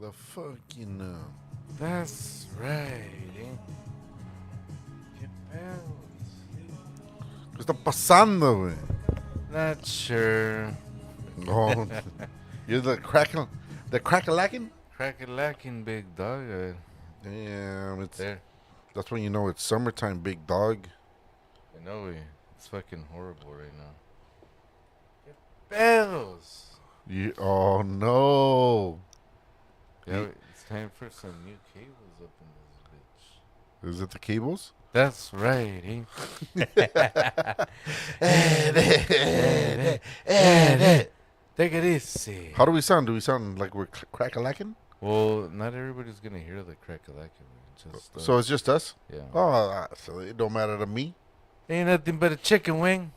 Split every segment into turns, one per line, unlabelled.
The fucking.
That's right, eh? ¿Qué pedos?
¿Qué está pasando, güey?
Not sure.
Oh, you're the crack-a-lacking?
Crack-a-lacking big dog.
Damn,
There.
that's when you know it's summertime, big dog.
I know it's fucking horrible right now. ¿Qué pedos?
Oh no!
Yeah, it's time for some new cables up in this bitch.
Is it the cables?
That's right, Take it easy.
How do we sound? Do we sound like we're crack-a-lacking?
Well, not everybody's gonna hear the crack-a-lacking. Just
So it's just us?
yeah.
Oh, so it don't matter to me.
Ain't nothing but a chicken wing.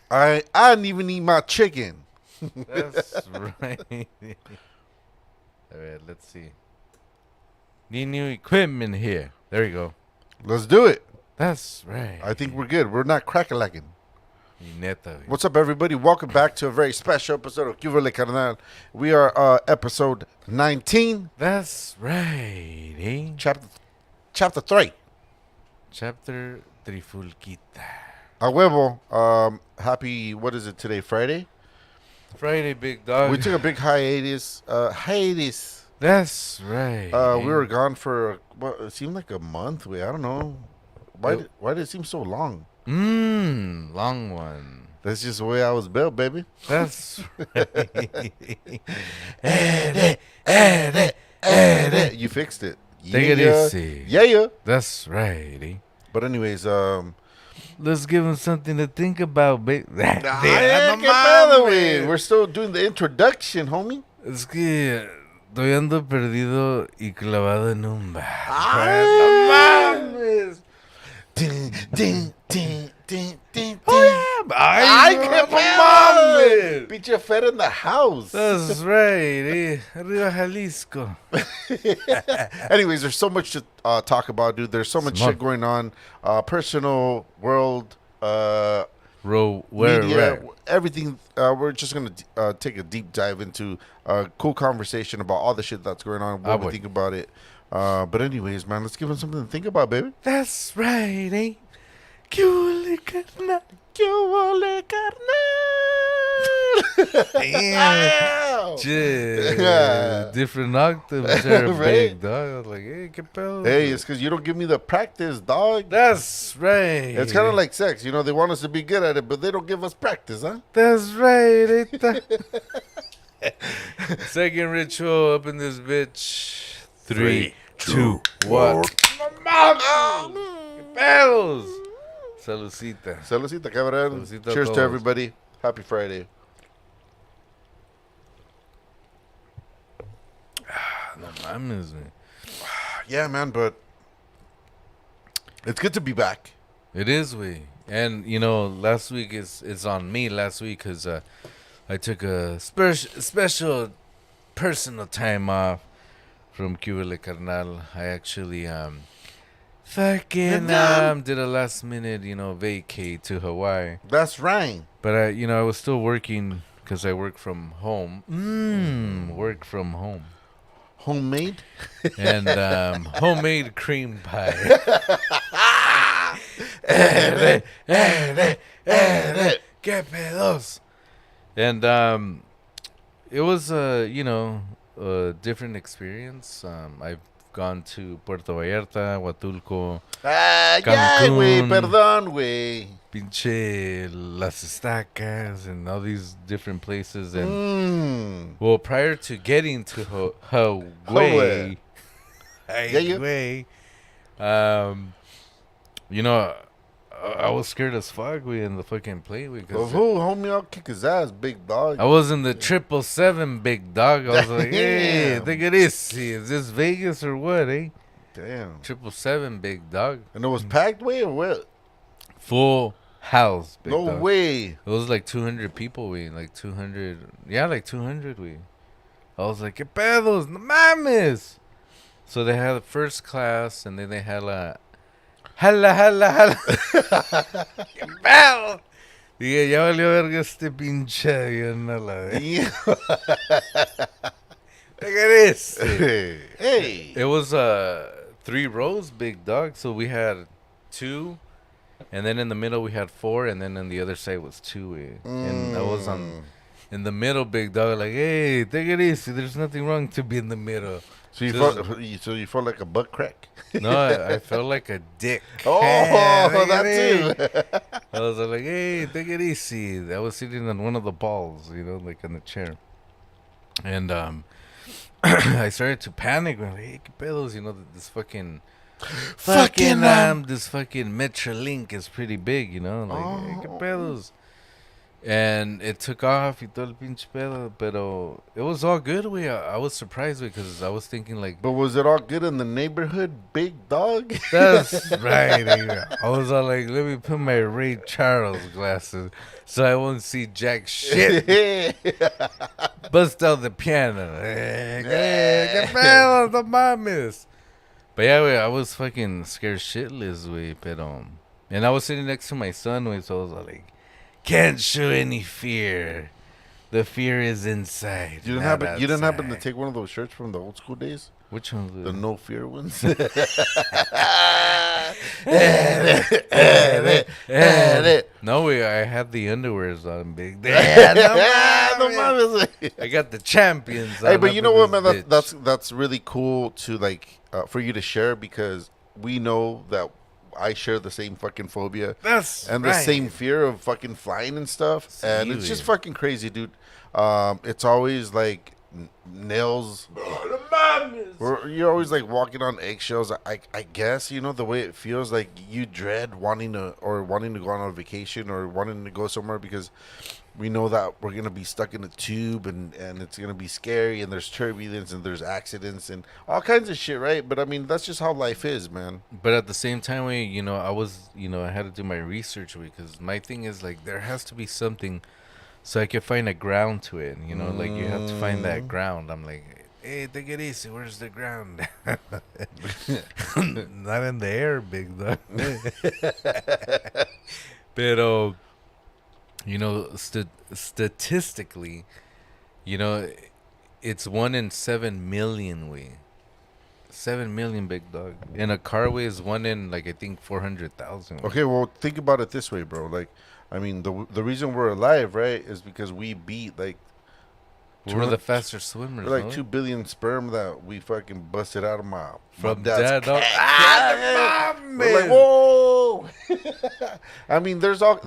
I didn't even eat my chicken.
That's right. All right, let's see. Need new equipment here. There you go.
Let's do it.
That's right.
I think we're good. We're not crack-a-lacking.
Neta.
What's up, everybody? Welcome back to a very special episode of Cubole Carnal. We are episode 19,
That's right,
chapter 3.
Chapter Trifulquita.
A huevo. Happy, what is it today, Friday?
Friday, big dog.
We took a big hiatus.
That's right.
We were gone for, what, it seemed like a month. I don't know. Why did it seem so long?
Long one.
That's just the way I was built, baby.
That's right.
You fixed it.
Take it easy.
Yeah.
That's right,
But anyways,
Let's give him something to think about, baby.
We're still doing the introduction, homie.
Es que estoy ando perdido y clavado en un bar.
mames! ¡Ay, qué mames! Pinche Fer in the house.
That's right, Arriba Jalisco.
Anyways, there's so much to talk about, dude. There's so much shit going on. Personal, world, media, everything. We're just going to take a deep dive into a cool conversation about all the shit that's going on, what we think about it. But anyways, man, let's give them something to think about, baby.
That's right, ¿Qué huele, carnal?
¿Qué huele, carnal?
Damn. Shit. Different octaves there,
Right?
big dog. I was like, hey, ¿qué pedo?
Hey, it's because you don't give me the practice, dog.
That's right.
It's kind of like sex. You know, they want us to be good at it, but they don't give us practice, huh?
That's right, Second ritual up in this bitch. 3, 2, 1. ¿Qué pedos? Saludcita.
Saludcita, cabrón.
Saludcita a
Cheers to
todos.
everybody. Happy Friday.
No mames, man.
Yeah, man, but it's good to be back.
It is, we. And, you know, last week it's on me last week because I took a special personal time off from Cubole Carnal. I actually fucking did a last minute, vacay to Hawaii.
That's right.
But I was still working because I work from home. Work from home.
Homemade?
And homemade cream pie. ¿Qué pedos? And it was a different experience. I've gone to Puerto Vallarta, Huatulco,
Ya,
Cancún.
güey, perdón, güey.
pinche Las Estacas, and all these different places. And
Mm.
well, prior to getting to Hawaii, I was scared as fuck in the fucking plane.
Well, who, homie, I'll kick his ass, big dog.
I was in the 777 big dog. I was like, hey,
Damn.
think it is. Is this Vegas or what,
Damn.
777 big dog.
And it was packed, way or what?
Full house, big
No
dog.
way.
It was like 200 people, like 200. Yeah, like 200, I was like, ¿qué pedos? No mames. So they had first class, and then they had Jala. ¡Qué pedo! Dije, ya valió verga este pinche avión a la vez. Look at this.
Hey.
It was 3 rows, big dog. So we had 2, and then in the middle we had 4, and then on the other side was 2. And I was in the middle, big dog. Like, hey, take it easy. There's nothing wrong to be in the middle.
So you felt like a butt crack.
No, I felt like a dick.
Oh, that too.
I was like, hey, take it easy. I was sitting on one of the balls, like on the chair. And I started to panic. I'm like, hey, ¿qué pedos? This fucking this fucking Metrolink is pretty big, Like, hey, ¿qué pedos? And it took off y todo el pinche pedo, pero it was all good. I was surprised because I was thinking like,
But was it all good in the neighborhood, big dog?
that's right. I was all like, let me put my Ray Charles glasses so I won't see jack shit. Bust out the piano. ¿Qué pedo? No mames. But yeah, I was fucking scared shitless, pero. And I was sitting next to my son, so I was all like, can't show any fear. The fear is inside.
You didn't happen to take one of those shirts from the old school days?
Which ones?
The no fear ones.
No, I had the underwears on, big.
No,
I got the champions.
hey, but you know what, man?
Bitch.
That's really cool to like for you to share because we know that I share the same fucking phobia and the same fear of fucking flying and stuff, and it's just fucking crazy, dude. It's always like nails. You're always like walking on eggshells. I guess the way it feels like you dread wanting to go on a vacation or wanting to go somewhere because we know that we're gonna be stuck in a tube and it's gonna be scary and there's turbulence and there's accidents and all kinds of shit, right? But I mean that's just how life is, man.
But at the same time, I was, I had to do my research because my thing is like there has to be something so I can find a ground to it. Like you have to find that ground. I'm like, hey, take it easy. Where's the ground? Not in the air, big dog. Pero, statistically, it's 1 in 7 million. 7 million, big dog. And a car is 1 in, like, I think 400,000.
Okay, well, think about it this way, bro. Like, I mean, the reason we're alive, right, is because we beat, like,
we're the faster swimmers.
We're like 2 billion sperm that we fucking busted out of
from
dad's
dad.
We're like, whoa! I mean, there's all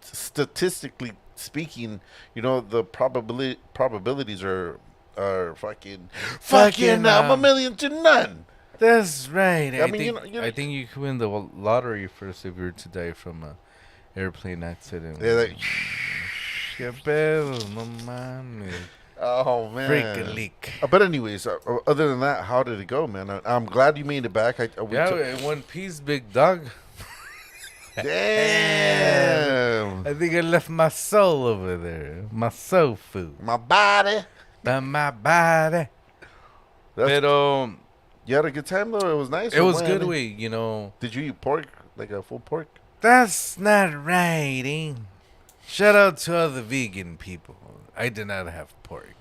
statistically speaking, the probabilities are fucking 1,000,000 to none.
That's right.
I mean,
I think you could win the lottery first if you were to die from a airplane accident.
Yeah, like,
¿Qué pedo? No mames.
Oh man.
Freaking leak.
But anyways, other than that, how did it go, man? I'm glad you made it back.
In one piece, big dog.
Damn.
I think I left my soul over there. My soul food.
My body.
My body. Pero
you had a good time though. It was nice.
It was good.
Did you eat pork, like a full pork?
That's not right. Shout out to all the vegan people. I did not have pork.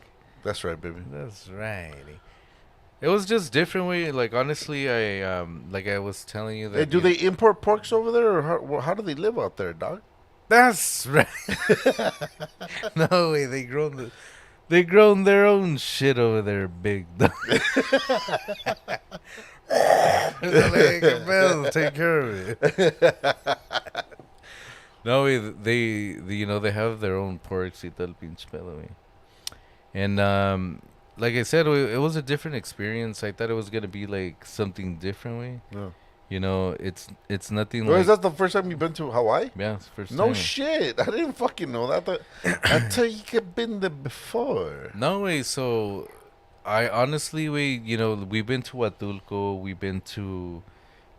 That's right, baby.
That's right. It was just different way. Like honestly, I like I was telling you that.
Hey, do they import porks over there, or how do they live out there, dog?
That's right. No way, they grown their own shit over there, big dog. Take care of it. No way, they have their own porks y tal pinche pedo, güey. And like I said, it was a different experience. I thought it was gonna be like something different, way.
Yeah.
It's nothing.
Is that the first time you've been to Hawaii?
Yeah, it's the first time.
No shit, I didn't fucking know that. I thought you had been there before.
No way. So, I honestly, we've been to Huatulco, we've been to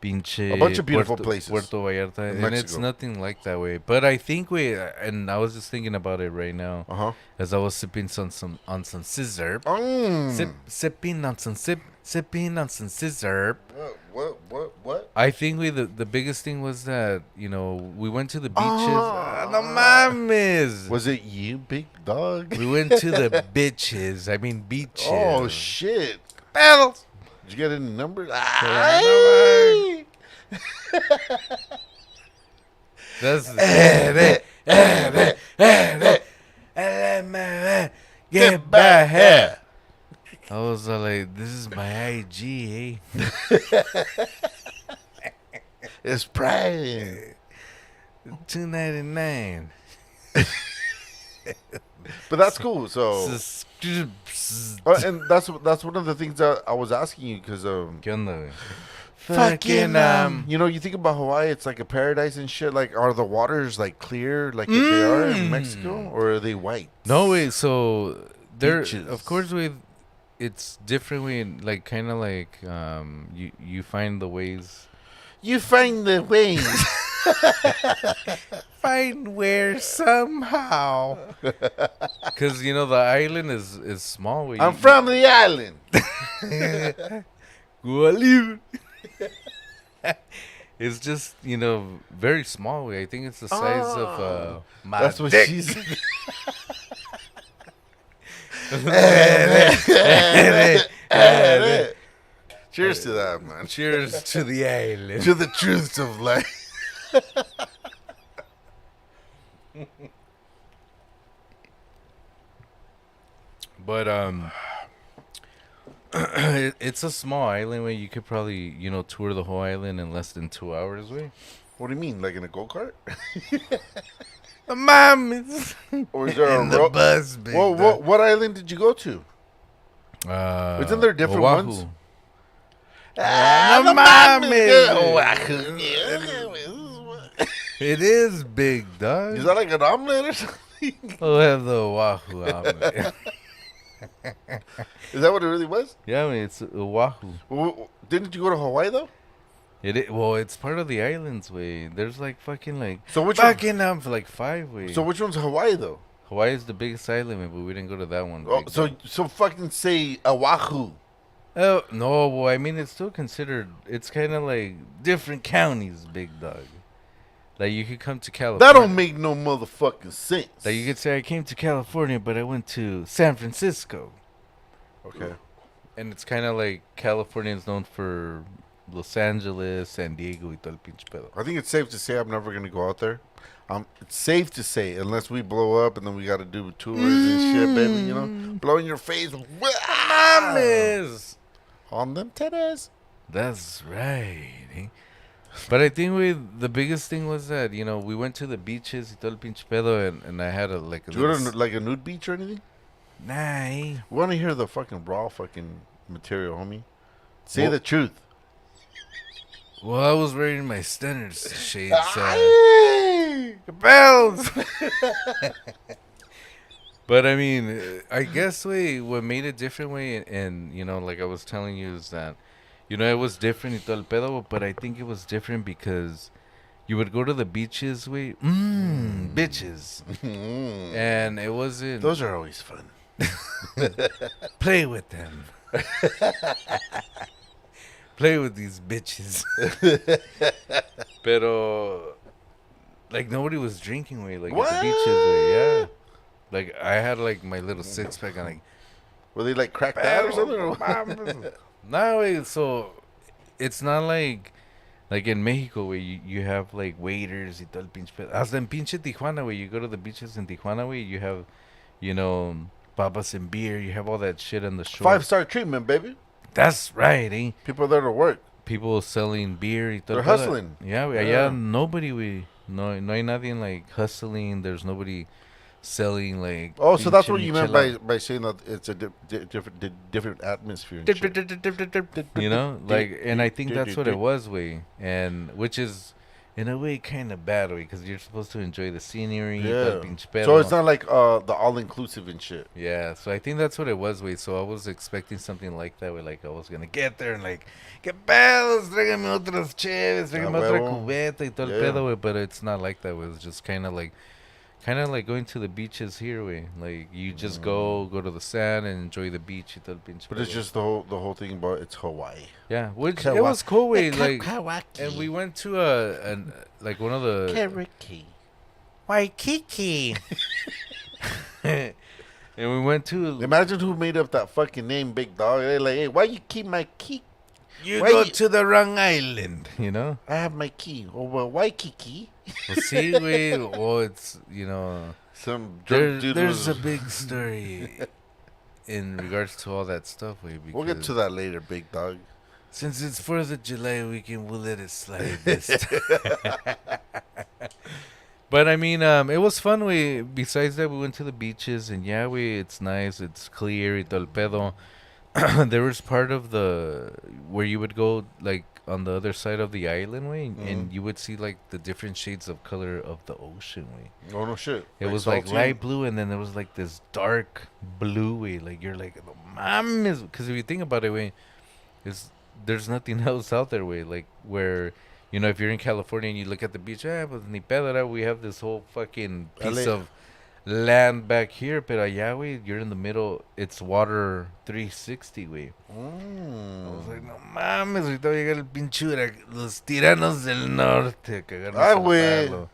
pinche
a bunch of beautiful places,
Puerto Vallarta, and it's nothing like that way. But I think and I was just thinking about it right now, as I was sipping on some scissor, sipping on some scissor.
What?
I think the biggest thing was that, we went to the beaches. No mames.
Was it you, big dog?
We went to the beaches. I mean, beaches.
Oh, shit.
Battles.
Did you get any numbers?
That's get back here. I was like, this is my IG, eh?
It's private.
$2.99.
But that's cool. So, and that's one of the things that I was asking you because
¿Qué onda, güey?
fucking you think about Hawaii, it's like a paradise and shit. Like, are the waters like clear, like if they are in Mexico, or are they white?
No way. So there,
Beaches.
of course, it's different. Like kind of like you find the ways.
You find the ways.
Find where somehow. Because the island is small. Where
I'm from the island.
It's just very small. Way I think it's the size of my
That's what
dick.
she said. Cheers to that, man.
Cheers to the island.
To the truths of life.
But it's a small island where you could probably tour the whole island in less than 2 hours. Way.
What do you mean, like in a go-kart?
The mamas.
Or is there
the bus? Big
what island did you go to? Isn't there different
Oahu.
ones?
The
Oahu.
It is big, dog.
Is that like an omelet or something?
We'll have the Oahu omelet.
Is that what it really was?
Yeah, I mean, it's Oahu.
Didn't you go to Hawaii though?
Well, it's part of the islands, way. There's like fucking like
So which
fucking for like 5 way.
So which one's Hawaii though?
Hawaii is the biggest island, but we didn't go to that one.
Oh, so fucking say Oahu.
Oh no, well, I mean it's still considered. It's kind of like different counties, big dog. Like you could come to California.
That don't make no motherfucking sense.
Like you could say I came to California, but I went to San Francisco.
Okay.
And it's kind of like California is known for Los Angeles, San Diego, y todo el pinche pedo.
I think it's safe to say I'm never gonna go out there. It's safe to say unless we blow up and then we got to do tours and shit, baby. Blow in your face.
Mames!
On them titties.
That's right. Eh? But I think the biggest thing was that we went to the beaches y todo el pinche pedo, and I had
Did you go to like a nude beach or anything?
Nah.
We want to hear the fucking raw fucking material, homie. Say the truth.
Well, I was wearing my Stenners shades. Bells. But I mean, I guess what made it different, and like I was telling you, is that it was different y todo el pedo, but I think it was different because you would go to the beaches, bitches, and it wasn't.
Those are always fun.
Play with them. Play with these bitches. Pero like nobody was drinking like at the beaches, yeah. Like I had like my little 6-pack and like.
Were they like cracked out or something?
No, so it's not like in Mexico where you have like waiters y todo el pinche pedo. Hasta en pinche Tijuana, where you go to the beaches in Tijuana, where you have, papas and beer, you have all that shit on the shore.
5-star treatment, baby.
That's right, eh?
People there to work.
People selling beer y todo.
They're hustling.
Yeah, nobody, no hay nadie like hustling. There's nobody selling like.
Oh, so that's what you meant by saying that it's a different atmosphere. And
like, and I think that's what it was, and which is in a way kind of bad, because you're supposed to enjoy the scenery.
Yeah. So it's not like the all-inclusive and shit.
Yeah, so I think that's what it was, So I was expecting something like that, like I was gonna get there and like, ¿qué pedos? Tráigame otras cheves, tráigame otra cubeta y todo el pedo, but it's not like that. It was just kind of like kind of like going to the beaches here, way. Like you just go to the sand and enjoy the beach.
But it's just the whole thing about it's Hawaii.
Yeah, which it was cool, way. Like, and we went to like one of the Waikiki. And we went to.
Imagine who made up that fucking name, Big Dog. They're like, hey, why you keep my key?
You go to the wrong island, you know?
I have my key. Oh, well, Waikiki.
Well, see, it's, there's a big story in regards to all that stuff,
we'll get to that later, Big Dog.
Since it's 4th of July weekend, we'll let it slide this time. But I mean, it was fun. Besides that, we went to the beaches, and it's nice. It's clear, y todo el pedo. There was part of where you would go like on the other side of the island, and you would see like the different shades of color of the ocean,
Oh no shit!
It was like light blue, and then there was like this dark blue, like you're like, mames, because if you think about it, there's nothing else out there, like where. If you're in California and you look at the beach, pues ni pedo, we have this whole fucking piece of land back here, pero allá, you're in the middle. It's water 360, I was like, no mames, ahorita va a llegar el pinche los tiranos del norte.
Güey.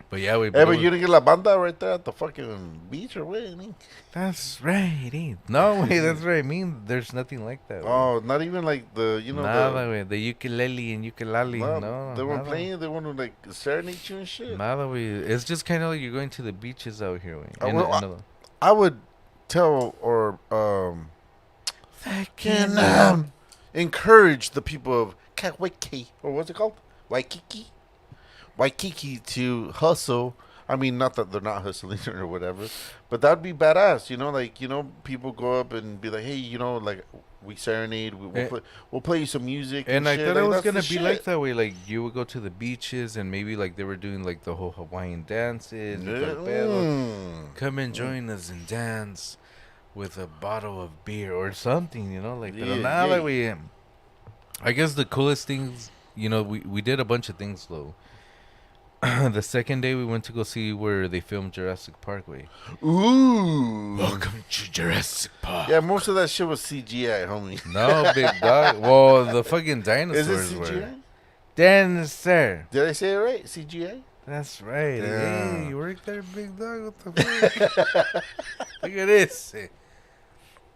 But
but you didn't get la banda right there at the fucking beach or what?
That's right. No, that's right. I mean, there's nothing like that.
Oh, not even like the
Nada, the ukulele and ukulele. No,
they weren't playing. They want to like serenade you and shit.
Nada, it's just kind of like you're going to the beaches out here.
I would tell or encourage the people of Waikiki, or what's it called, Waikiki to hustle. I mean, not that they're not hustling or whatever, but that'd be badass. People go up and be like, hey, like we serenade, we'll play you some music.
And I
shit.
thought it was gonna be like that way. Like you would go to the beaches and maybe like they were doing like the whole Hawaiian dances. Come and join us and dance with a bottle of beer or something. Like I guess the coolest things. We did a bunch of things though. The second day we went to go see where they filmed Jurassic Park.
Ooh.
Welcome to Jurassic Park.
Yeah, most of that shit was CGI, homie.
No, Big Dog. Well, the fucking dinosaurs
Is it CGI?
were. Dinosaur.
Did I say it right? CGI?
That's right.
Damn.
Hey, you work there, Big Dog? What the fuck? Look at this.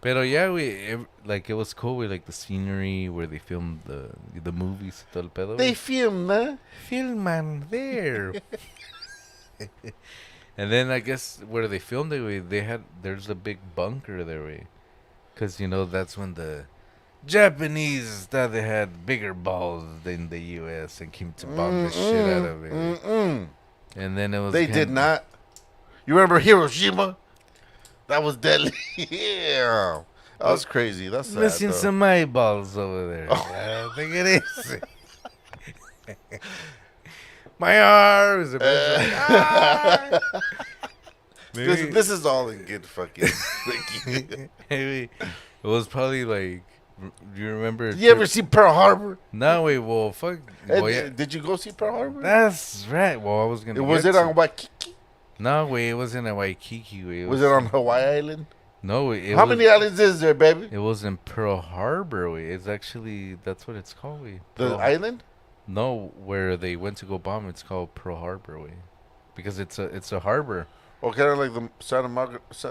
Pero it was cool with like the scenery where they filmed the movies. Todo el pedo.
They filmed,
Filman there. And then I guess where they filmed it, there's a big bunker there, because that's when the Japanese thought they had bigger balls than the U.S. and came to bomb the shit out of it. And then it was.
They did not. You remember Hiroshima? That was deadly. Yeah. That was crazy. That's sad,
missing some eyeballs over there. I think it is. My arms.
This is all in good fucking.
It was probably like. Do you remember?
Did you ever see Pearl Harbor?
No, wait. Well, fuck. Well, yeah.
Did you go see Pearl Harbor?
That's right. Well, I was gonna.
Was it on Waikiki?
No, wait. It wasn't in Waikiki.
Was it on Hawaii Island?
No,
How many islands is there, baby?
It was in Pearl Harbor. It's actually that's what it's called.
The island?
No, where they went to go bomb. It's called Pearl Harbor. Because it's a harbor.
Oh, kind of like the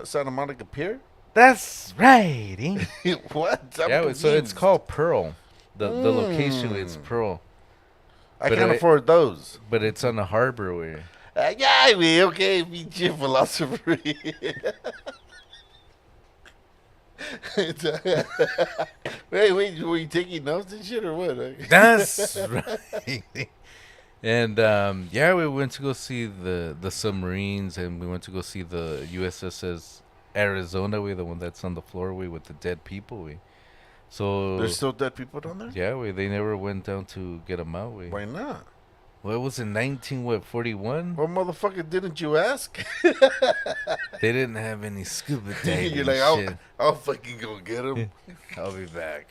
Santa Monica Pier.
That's right.
What?
So it's called Pearl. The location is Pearl.
I can't afford those.
But it's on a harbor.
Yeah, okay, be your philosopher. Wait, were you taking notes and shit or what?
That's right. And we went to go see the submarines, and we went to go see the USS Arizona, the one that's on the floor, with the dead people. So
there's still dead people down there.
Yeah, they never went down to get them out.
Why not?
Well, it was in 1941.
Well, motherfucker, didn't you ask?
They didn't have any scuba diving.
You're like, I'll fucking go get them.
I'll be back.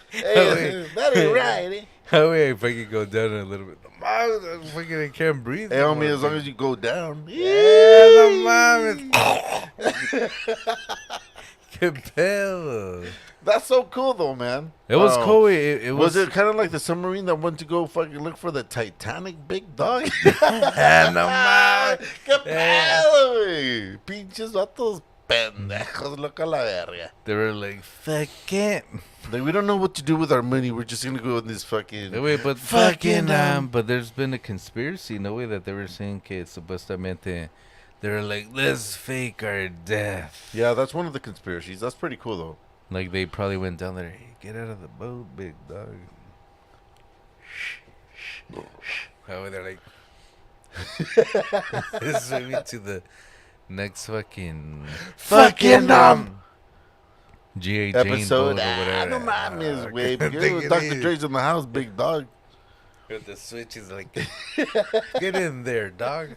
Hey, that ain't right.
How way I fucking go down a little bit. I fucking can't breathe.
Hey, homie, as long as you go down.
Yeah, no mames. Que pedo.
That's so cool, though, man.
It was cool. It
was it kind of like the submarine that went to go fucking look for the Titanic, big dog?
No mames.
¿Qué pedo, güey? Pinches vatos pendejos, loca la verga.
They were like, fuck it.
Like, we don't know what to do with our money. We're just gonna go in this fucking.
Wait, but but there's been a conspiracy, no way, that they were saying que supuestamente they were like, let's fake our death.
Yeah, that's one of the conspiracies. That's pretty cool, though.
Like, they probably went down there, hey, get out of the boat, big dog. How they're like, swimming to the next fucking G.A. Jane
episode.
boat or whatever.
No mames, way. Dr. Dre's in the house, big dog.
With the switch is like, get in there, dog.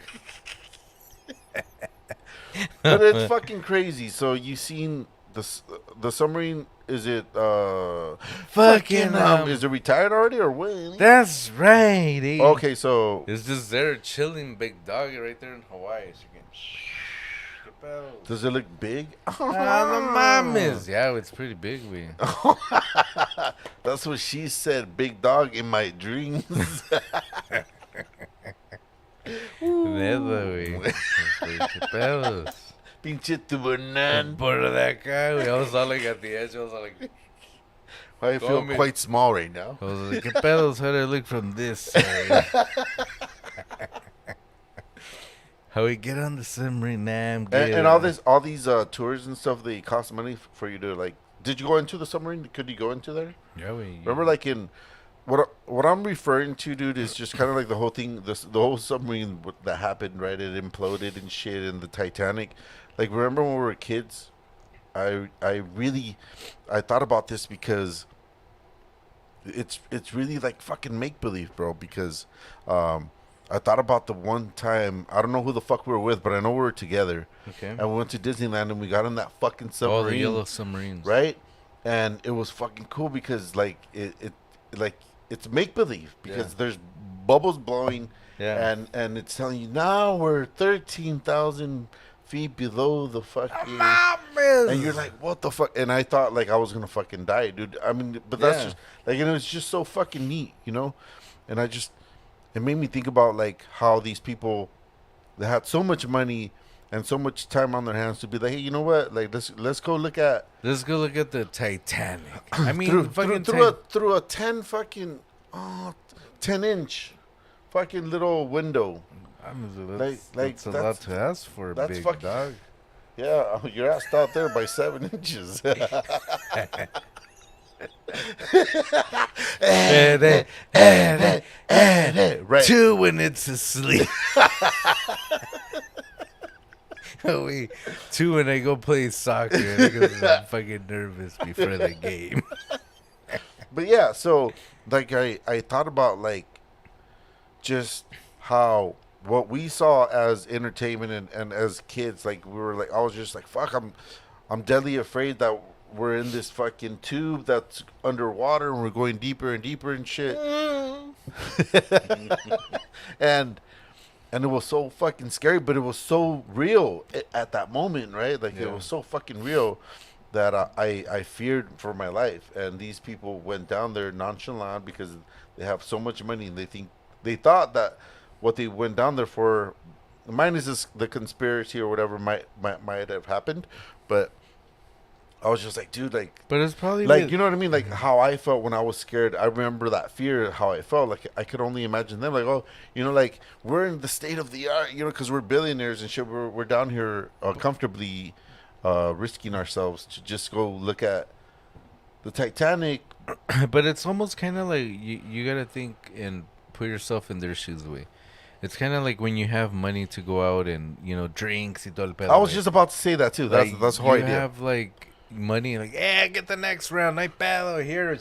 But it's fucking crazy. So you seen the submarine? Is it
fucking
is it retired already or what?
That's right.
Okay, so
it's just there chilling, big dog, right there in Hawaii. So
does it look big?
Yeah, it's pretty big.
That's what she said. Big dog in my dreams.
Neta, güey.
Pinche tiburón.
Por that guy, I was all like at the edge. I was all like,
I feel quite small right now.
I was like, ¿qué pedos? How do I look from this side? How we get on the submarine now?
And all these tours and stuff, they cost money for you to like. Did you go into the submarine? Could you go into there?
Yeah,
remember, like in what I'm referring to, dude, is just kind of like the whole thing. The whole submarine that happened, right? It imploded and shit, and the Titanic. Like, remember when we were kids? I thought about this because it's really like fucking make believe, bro. Because I thought about the one time, I don't know who the fuck we were with, but I know we were together.
Okay.
And we went to Disneyland and we got in that fucking submarine.
Oh, the yellow submarines.
Right? And it was fucking cool because like it's make believe because there's bubbles blowing and it's telling you now we're 13,000 feet below the fucking and you're like, what the fuck? And I thought like I was gonna fucking die, dude. I mean, but that's just like, and it was just so fucking neat, you know? And it made me think about like how these people that had so much money and so much time on their hands to be like, hey, you know what? Like let's go look at
the Titanic. I mean,
through a 10 inch fucking little window.
That's a lot to ask for, a big dog.
Yeah, you're asked out there by 7 inches. Right.
2 when it's asleep. 2 when I go play soccer because I'm fucking nervous before the game.
But yeah, so like I thought about like just how what we saw as entertainment and as kids, like we were like, I was just like, fuck, I'm deadly afraid that we're in this fucking tube that's underwater and we're going deeper and deeper and shit. and it was so fucking scary, but it was so real at that moment, right? Like it was so fucking real that I feared for my life. And these people went down there nonchalant because they have so much money and they thought that what they went down there for, minus the conspiracy or whatever might have happened, but I was just like, dude, like,
but it's probably
like, you know what I mean? Like how I felt when I was scared. I remember that fear, how I felt. Like I could only imagine them. Like, oh, you know, like we're in the state of the art, you know, because we're billionaires and shit. We're down here comfortably risking ourselves to just go look at the Titanic.
But it's almost kind of like you gotta think and put yourself in their shoes. Way. It's kind of like when you have money to go out and, you know, drinks y todo el pedo.
I was just about to say that too. That's the whole idea.
You have like money, like, yeah, get the next round, no pedo here,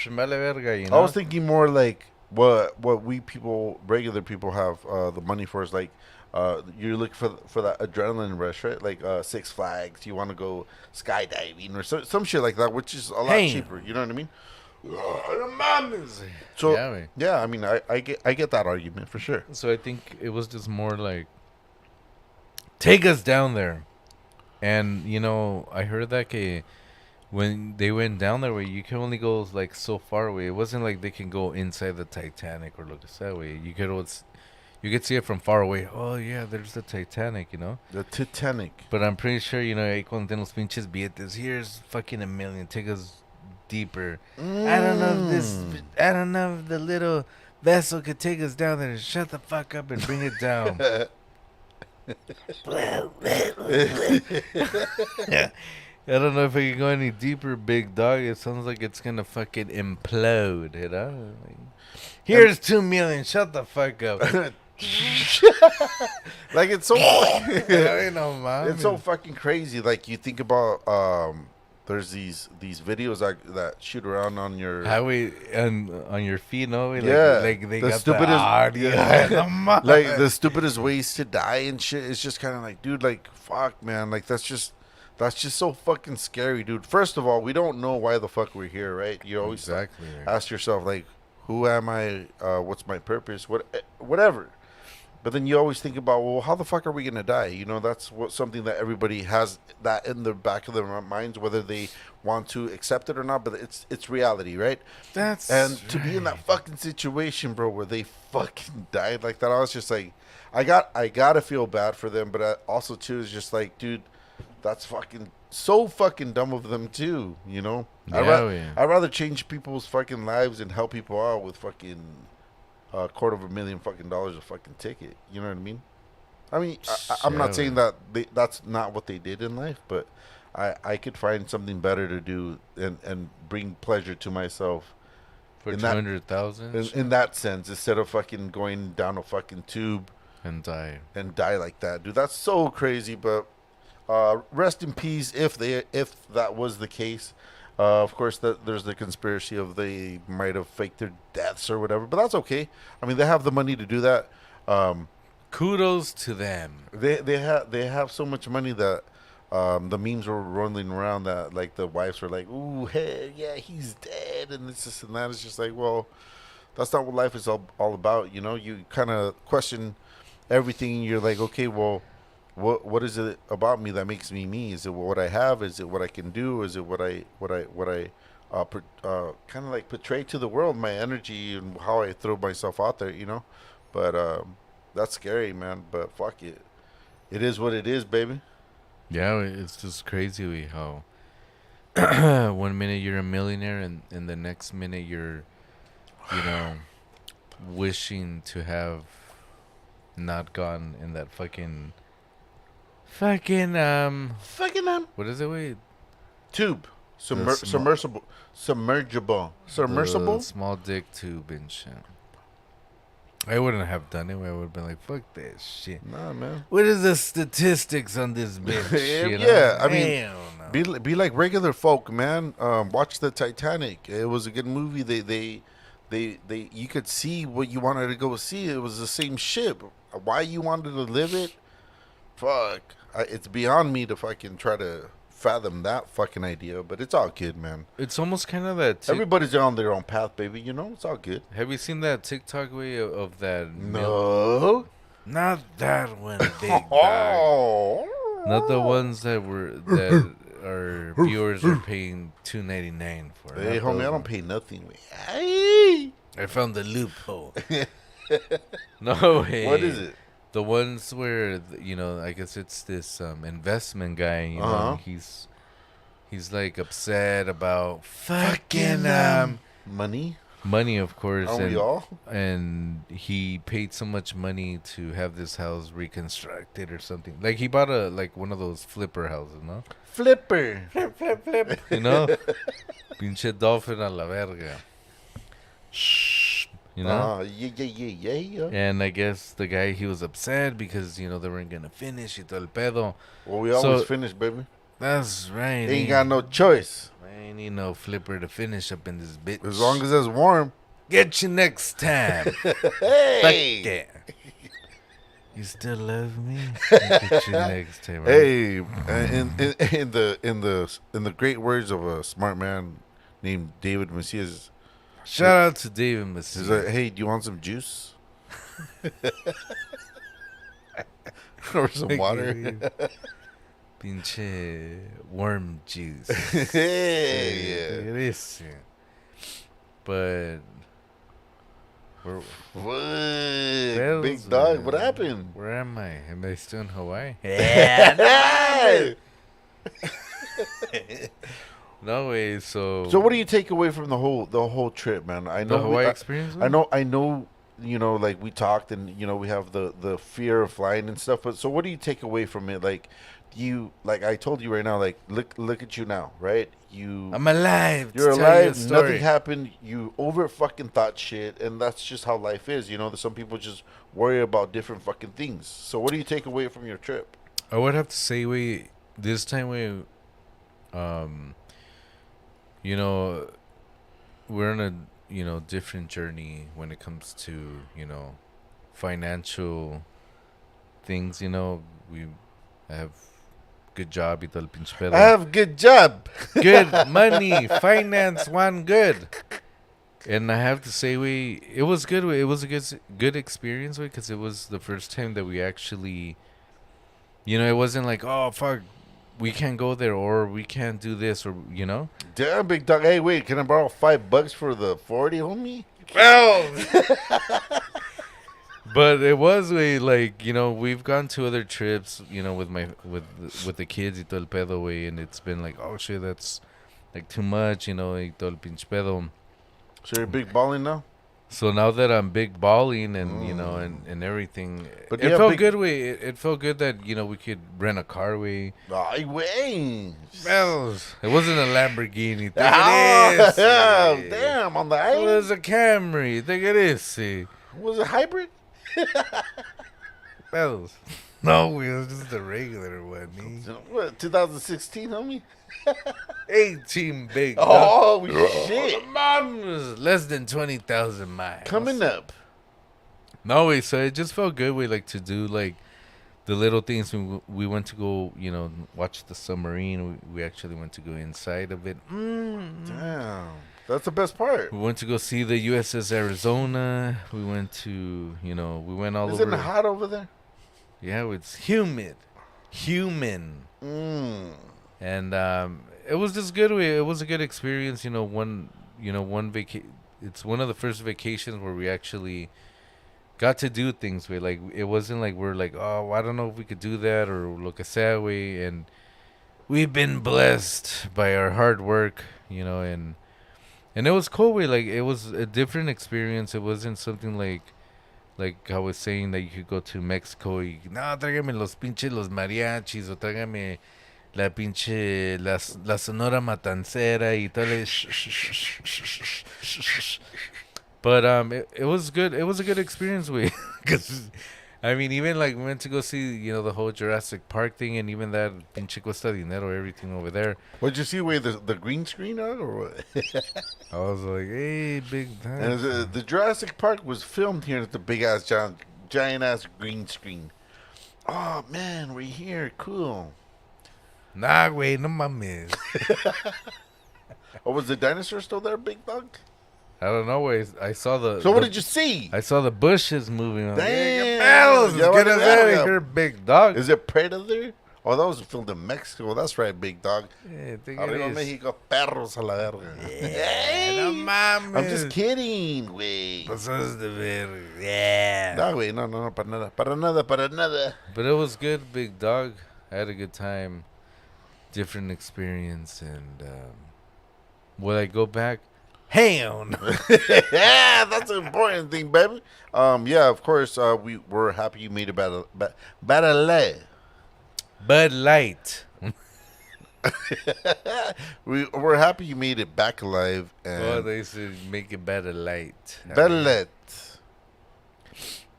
vale verga, you know.
I was thinking more like what we people, regular people, have the money for is like you look for that adrenaline rush, right? Like Six Flags, you want to go skydiving or some shit like that, which is a lot cheaper. You know what I mean? So yeah, I mean, I get that argument for sure.
So I think it was just more like, take us down there, and I heard that when they went down that way, you can only go like so far away. It wasn't like they can go inside the Titanic or look that way. You could see it from far away. Oh yeah, there's the Titanic,
The Titanic.
But I'm pretty sure ahí cuando tienen los pinches billetes, here's fucking $1 million. Take us deeper. I don't know if the little vessel could take us down there. Shut the fuck up and bring it down. I don't know if I can go any deeper, big dog. It sounds like it's gonna fucking implode, Like, here's 2 million. Shut the fuck up.
Like it's so it's so fucking crazy. Like you think about there's these videos that shoot around on your
highway and on your feet, no? Like,
like
they
the
got
stupidest like the stupidest ways to die and shit. It's just kind of like, dude, like fuck, man, like that's just so fucking scary, dude. First of all, we don't know why the fuck we're here, right? You always ask yourself, like, who am I? What's my purpose? Whatever. But then you always think about, well, how the fuck are we gonna die? That's something that everybody has that in the back of their minds, whether they want to accept it or not. But it's reality, right? To be in that fucking situation, bro, where they fucking died like that, I was just like, I gotta feel bad for them, but also too is just like, dude, that's fucking so fucking dumb of them too. I'd rather change people's fucking lives and help people out with fucking $250,000 fucking dollars a fucking ticket. You know what I mean? I mean, I'm not saying that that's not what they did in life, but I could find something better to do and bring pleasure to myself
for 200,000
in that sense, instead of fucking going down a fucking tube
and die
like that, dude. That's so crazy. But rest in peace if that was the case. Of course, there's the conspiracy of they might have faked their deaths or whatever, but that's okay. I mean, they have the money to do that.
Kudos to them.
They have so much money that the memes were rolling around that like the wives were like, "Ooh, hey, yeah, he's dead," and this and that. It's just like, well, that's not what life is all about. You kind of question everything. You're like, okay, well, what is it about me that makes me me? Is it what I have? Is it what I can do? Is it what I kind of like portray to the world, my energy and how I throw myself out there, But that's scary, man. But fuck it, it is what it is, baby.
Yeah, it's just crazy how 1 minute you're a millionaire and the next minute you're, wishing to have not gone in that fucking what is it? Wait,
tube, submersible,
small dick tube and shit. I wouldn't have done it. I would have been like, fuck that shit.
Nah, man.
What is the statistics on this bitch?
Yeah, I mean, be like regular folk, man. Watch the Titanic. It was a good movie. They you could see what you wanted to go see. It was the same ship. Why you wanted to live it? Fuck. It's beyond me to fucking try to fathom that fucking idea, but it's all good, man.
It's almost kind of that
everybody's on their own path, baby. It's all good.
Have you seen that TikTok way of that?
No,
not that one, big dog. Not the ones that our viewers are paying $2.99 for.
Hey, homie, I don't pay nothing.
Hey, I found the loophole. No way.
What is it?
The ones where I guess it's this investment guy. He's like upset about fucking money, of course.
Are we all?
And he paid so much money to have this house reconstructed or something. Like he bought one of those flipper houses, no?
Flipper.
Flip. Pinche dolphin a la verga.
Yeah.
And I guess the guy, he was upset because, they weren't going to finish y todo el pedo.
Well, we always finish, baby.
That's right.
Ain't got no choice.
I ain't need no flipper to finish up in this bitch.
As long as it's warm.
Get you next time.
Hey.
Fuck yeah. You still love me? Get you next time. Right?
Hey, in the great words of a smart man named David Macias.
Shout out to David Macias.
He's like, hey, do you want some juice? Or some water?
Pinche worm juice.
Hey,
It is. But
what? Big dog, what happened?
Where am I? Am I still in Hawaii?
Yeah.
No way. So
what do you take away from the whole trip, man? I know
the Hawaii experience.
I know. You know, like we talked, and you know, we have the fear of flying and stuff. But so, what do you take away from it? Like, like I told you right now, like look at you now, right?
I'm alive.
You're alive. Nothing happened. You over fucking thought shit, and that's just how life is. You know, that some people just worry about different fucking things. So, what do you take away from your trip?
I would have to say this time you know, we're on a different journey when it comes to financial things. I have good job.
I have good job.
Good money, finance, one good. And I have to say, it was good. It was a good experience, because it was the first time that we actually, it wasn't like, oh fuck, we can't go there, or we can't do this, or
Damn, big dog. Hey, wait, can I borrow $5 for the 40, homie?
Well, but it was we've gone to other trips, with the kids y todo el pedo, and it's been like, oh shit, that's like too much, y todo el pinche pedo.
So you're big balling now?
So now that I'm big balling and and everything, but it felt good. It felt good that we could rent a car.
Ay, güey.
Well, it wasn't a Lamborghini.
Damn, on the island.
It was a Camry. Think it is.
Was it hybrid?
Well, no, it was just a regular one.
What, 2016, homie?
18 big.
Oh, shit.
Mom was less than 20,000 miles.
Coming up.
No, so it just felt good. We like to do the little things. We went to go, watch the submarine. We actually went to go inside of it.
Damn. That's the best part.
We went to go see the USS Arizona. We went to, we went all over.
Isn't it hot over there?
Yeah, it's humid. Human. And it was just good. It was a good experience. It's one of the first vacations where we actually got to do things with. Like, it wasn't like we're like, oh, I don't know if we could do that or lo que sea, way. And we've been blessed by our hard work, and it was cool. It was a different experience. It wasn't something like I was saying that you could go to Mexico y, no, tráigame los mariachis, o tráigame la pinche, la Sonora Matancera y todo. But it was good. It was a good experience, because I mean, even we went to go see the whole Jurassic Park thing, and even that pinche Costa Dinero, everything over there.
What'd you see? The green screen on, or what?
I was like, hey, big time.
And the Jurassic Park was filmed here at the big ass giant ass green screen. Oh man, we're here, cool.
Nah, güey, no mames.
Oh, was the dinosaur still there, big dog?
I don't know, güey. I saw the...
So what did you see?
I saw the bushes moving.
Damn.
Get us out of here, big dog.
Is it Predator? Oh, that was filmed in Mexico. That's right, big dog.
Yeah,
Arriba Mexico, perros a la verga.
Yeah, no mames.
I'm just kidding, güey.
Pasas de verga. Yeah.
No, güey, no, para nada.
But it was good, big dog. I had a good time. Different experience, and will I go back? Hell no.
Yeah, that's an important thing, baby. Yeah, of course. We're happy you made it better lay.
Bud Light.
We're happy you made it back alive. And
they said make it better light.
Better light.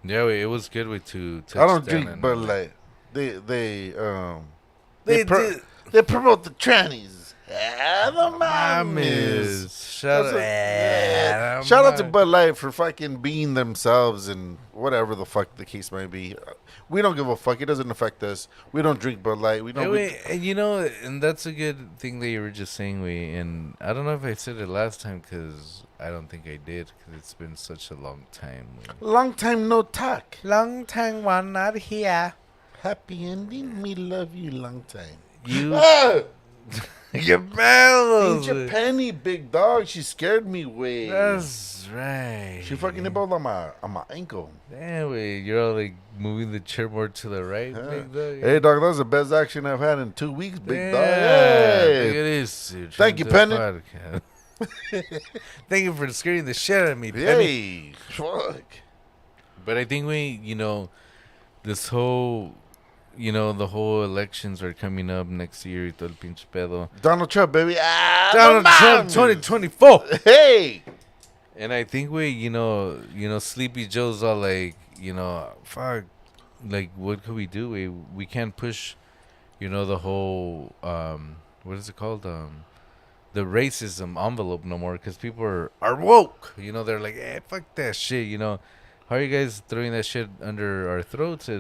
Yeah, it was good way to.
I don't drink Bud Light. They promote the trannies. No mames.
Shout
out to Bud Light for fucking being themselves and whatever the fuck the case might be. We don't give a fuck. It doesn't affect us. We don't drink Bud Light. We don't.
And you know, and that's a good thing that you were just saying, and I don't know if I said it last time because I don't think I did because it's been such a long time.
Long time no talk.
Long time one not here.
Happy ending. Me love you long time.
You.
Your bells. Ain't your penny, big dog. She scared me way.
That's right.
She fucking nibbled on my ankle.
Damn, way. You're all like moving the chair more to the right, big dog.
Hey, dog, that's the best action I've had in 2 weeks, big dog.
Hey. Look at this.
Thank you, Penny.
Thank you for scaring the shit out of me,
Penny. Fuck.
But I think this whole... the whole elections are coming up next year. Y todo el pinche pedo.
Donald Trump, baby.
Donald Trump 2024.
Hey.
And I think Sleepy Joe's all like, fuck, like, what could we do? We can't push, the whole, what is it called? The racism envelope no more because people are woke. They're like, hey, fuck that shit. How are you guys throwing that shit under our throats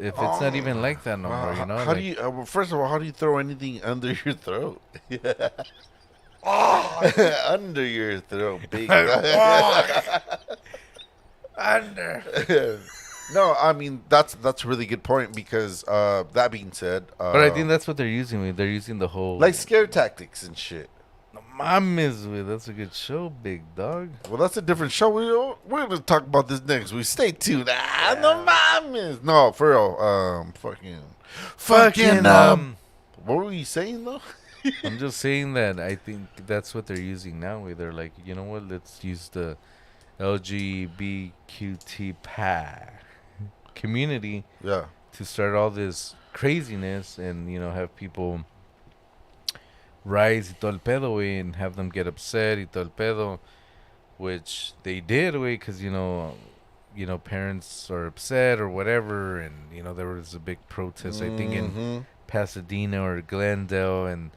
if it's not even like that no more,
How do you? First of all, how do you throw anything under your throat? Under your throat, big.
Under.
No, I mean that's a really good point because that being said,
but I think that's what they're using. They're using the whole
like scare tactics and shit.
That's a good show, big dog.
Well, that's a different show. We're gonna talk about this next. We stay tuned. No mames. No, for real. Fucking. What were you saying though?
I'm just saying that I think that's what they're using now. Where they're like, you know what? Let's use the LGBTQ+ community, to start all this craziness and have people rise y todo el pedo, way, and have them get upset y todo el pedo, which they did, way, because parents are upset or whatever, and there was a big protest, I think in Pasadena or Glendale, and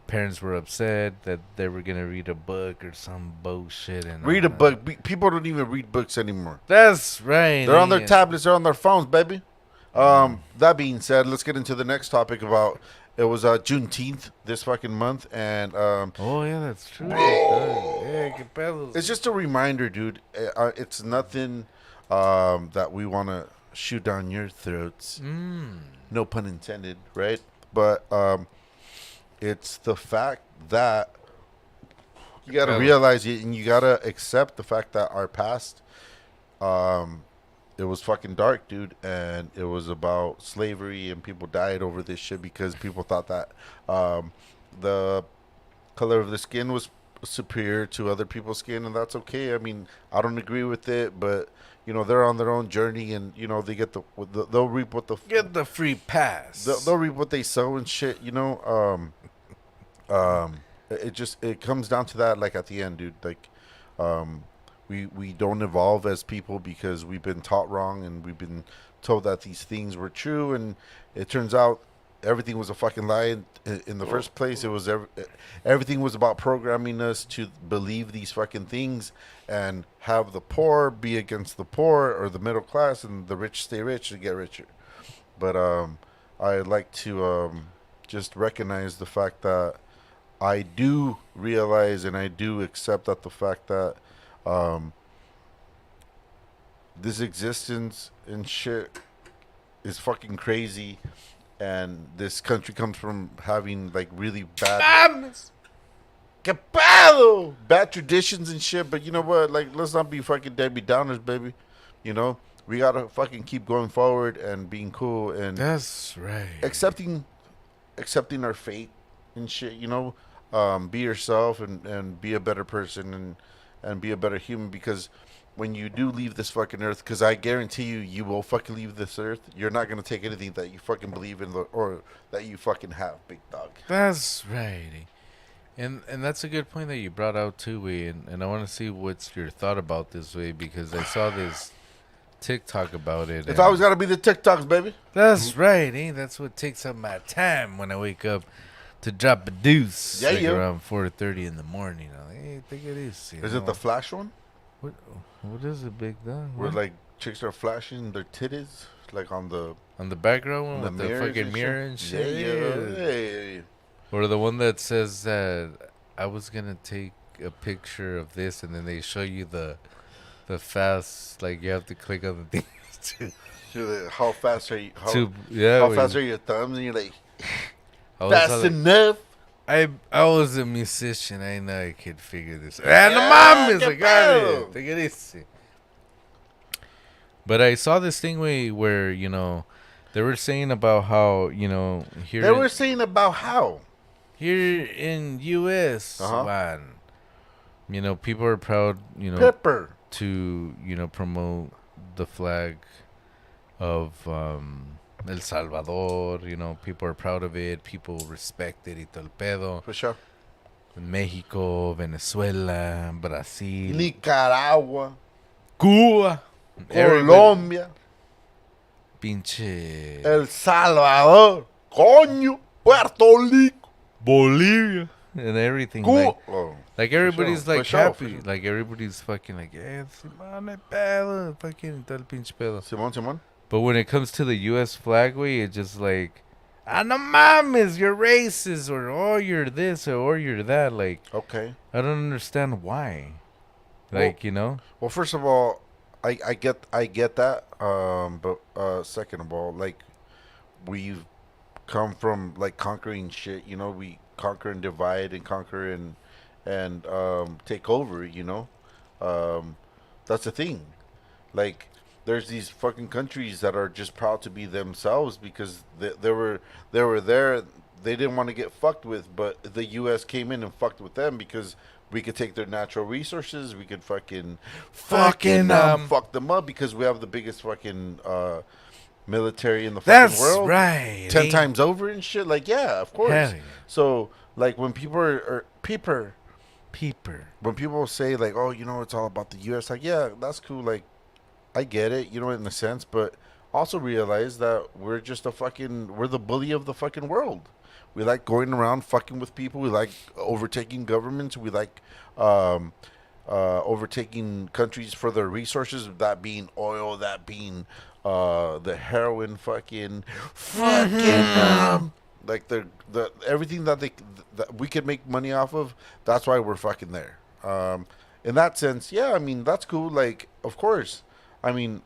parents were upset that they were gonna read a book or some bullshit. And
read a book. People don't even read books anymore.
That's right.
They're on their tablets. They're on their phones, baby. That being said, let's get into the next topic about. It was Juneteenth this fucking month, and
oh yeah, that's true. Yeah,
it's just a reminder, dude. It's nothing that we want to shoot down your throats. No pun intended, right? But it's the fact that you got to realize it, and you got to accept the fact that our past, it was fucking dark, dude, and it was about slavery, and people died over this shit because people thought that the color of the skin was superior to other people's skin, and that's okay. I mean, I don't agree with it, but they're on their own journey, and they get they'll reap what
get the free pass.
They'll reap what they sow and shit. It comes down to that. Like at the end, dude. Like, we don't evolve as people because we've been taught wrong, and we've been told that these things were true, and it turns out everything was a fucking lie in the first place. It was everything was about programming us to believe these fucking things and have the poor be against the poor, or the middle class, and the rich stay rich and get richer. But I'd like to just recognize the fact that I do realize and I do accept that the fact that this existence and shit is fucking crazy, and this country comes from having like really bad traditions and shit. But you know what? Like, let's not be fucking Debbie Downers, baby. We gotta fucking keep going forward and being cool, and
that's right.
Accepting our fate and shit. Be yourself and be a better person and be a better human, because when you do leave this fucking earth, because I guarantee you will fucking leave this earth, you're not going to take anything that you fucking believe in or that you fucking have, big dog.
That's right. And that's a good point that you brought out too, way, and I want to see what's your thought about this, way, because I saw this TikTok about it.
It's always got to be the TikToks, baby.
That's right. That's what takes up my time when I wake up. to drop a deuce
Yeah,
like
yeah.
around 4:30 in the morning. I'm like, hey, take it easy.
Is it the flash one?
What is it, Big Dog?
Where like chicks are flashing their titties, like on the
background one
the
with the fucking mirror and shit?
Yeah. Hey.
Or the one that says that I was gonna take a picture of this, and then they show you the fast, like you have to click on the things to.
How fast are you?
How
fast are your thumbs? And you're like,
fast
like, enough.
I was a musician. I know I could figure this out. And the mom is like, take it easy. But I saw this thing where they were saying about how here
they were saying about how
here in U.S. Man, people are proud
Pepper
to promote the flag of El Salvador. People are proud of it. People respect it y todo el pedo.
For sure.
Mexico, Venezuela, Brazil,
Nicaragua,
Cuba,
Colombia,
pinche
El Salvador, coño, Puerto Rico,
Bolivia, and everything.
Cuba.
Like everybody's
sure.
like
For
happy.
sure.
Like everybody's fucking like, yeah, Simón, pedo, fucking tal pinche pedo.
Simón.
But when it comes to the U.S. flag, it's just like, no mames, you're racist, or oh, you're this, or you're that. Like,
okay,
I don't understand why. Like,
Well, first of all, I get that. But second of all, like, we've come from like conquering shit. We conquer and divide and conquer and take over. That's the thing. Like, there's these fucking countries that are just proud to be themselves because they were there. They didn't want to get fucked with, but the U.S. came in and fucked with them because we could take their natural resources. We could fucking fuck them up because we have the biggest fucking military in the fucking world.
That's right.
10 times over and shit. Like, yeah, of course.
Hell yeah.
So, like, when people are peeper. When people say, like, oh, it's all about the U.S., like, yeah, that's cool. Like, I get it, in a sense, but also realize that we're just we're the bully of the fucking world. We like going around fucking with people. We like overtaking governments. We like overtaking countries for their resources, that being oil, that being the heroin, fucking like the everything that we could make money off of. That's why we're fucking there. In that sense, yeah, I mean, that's cool. Like, of course. I mean,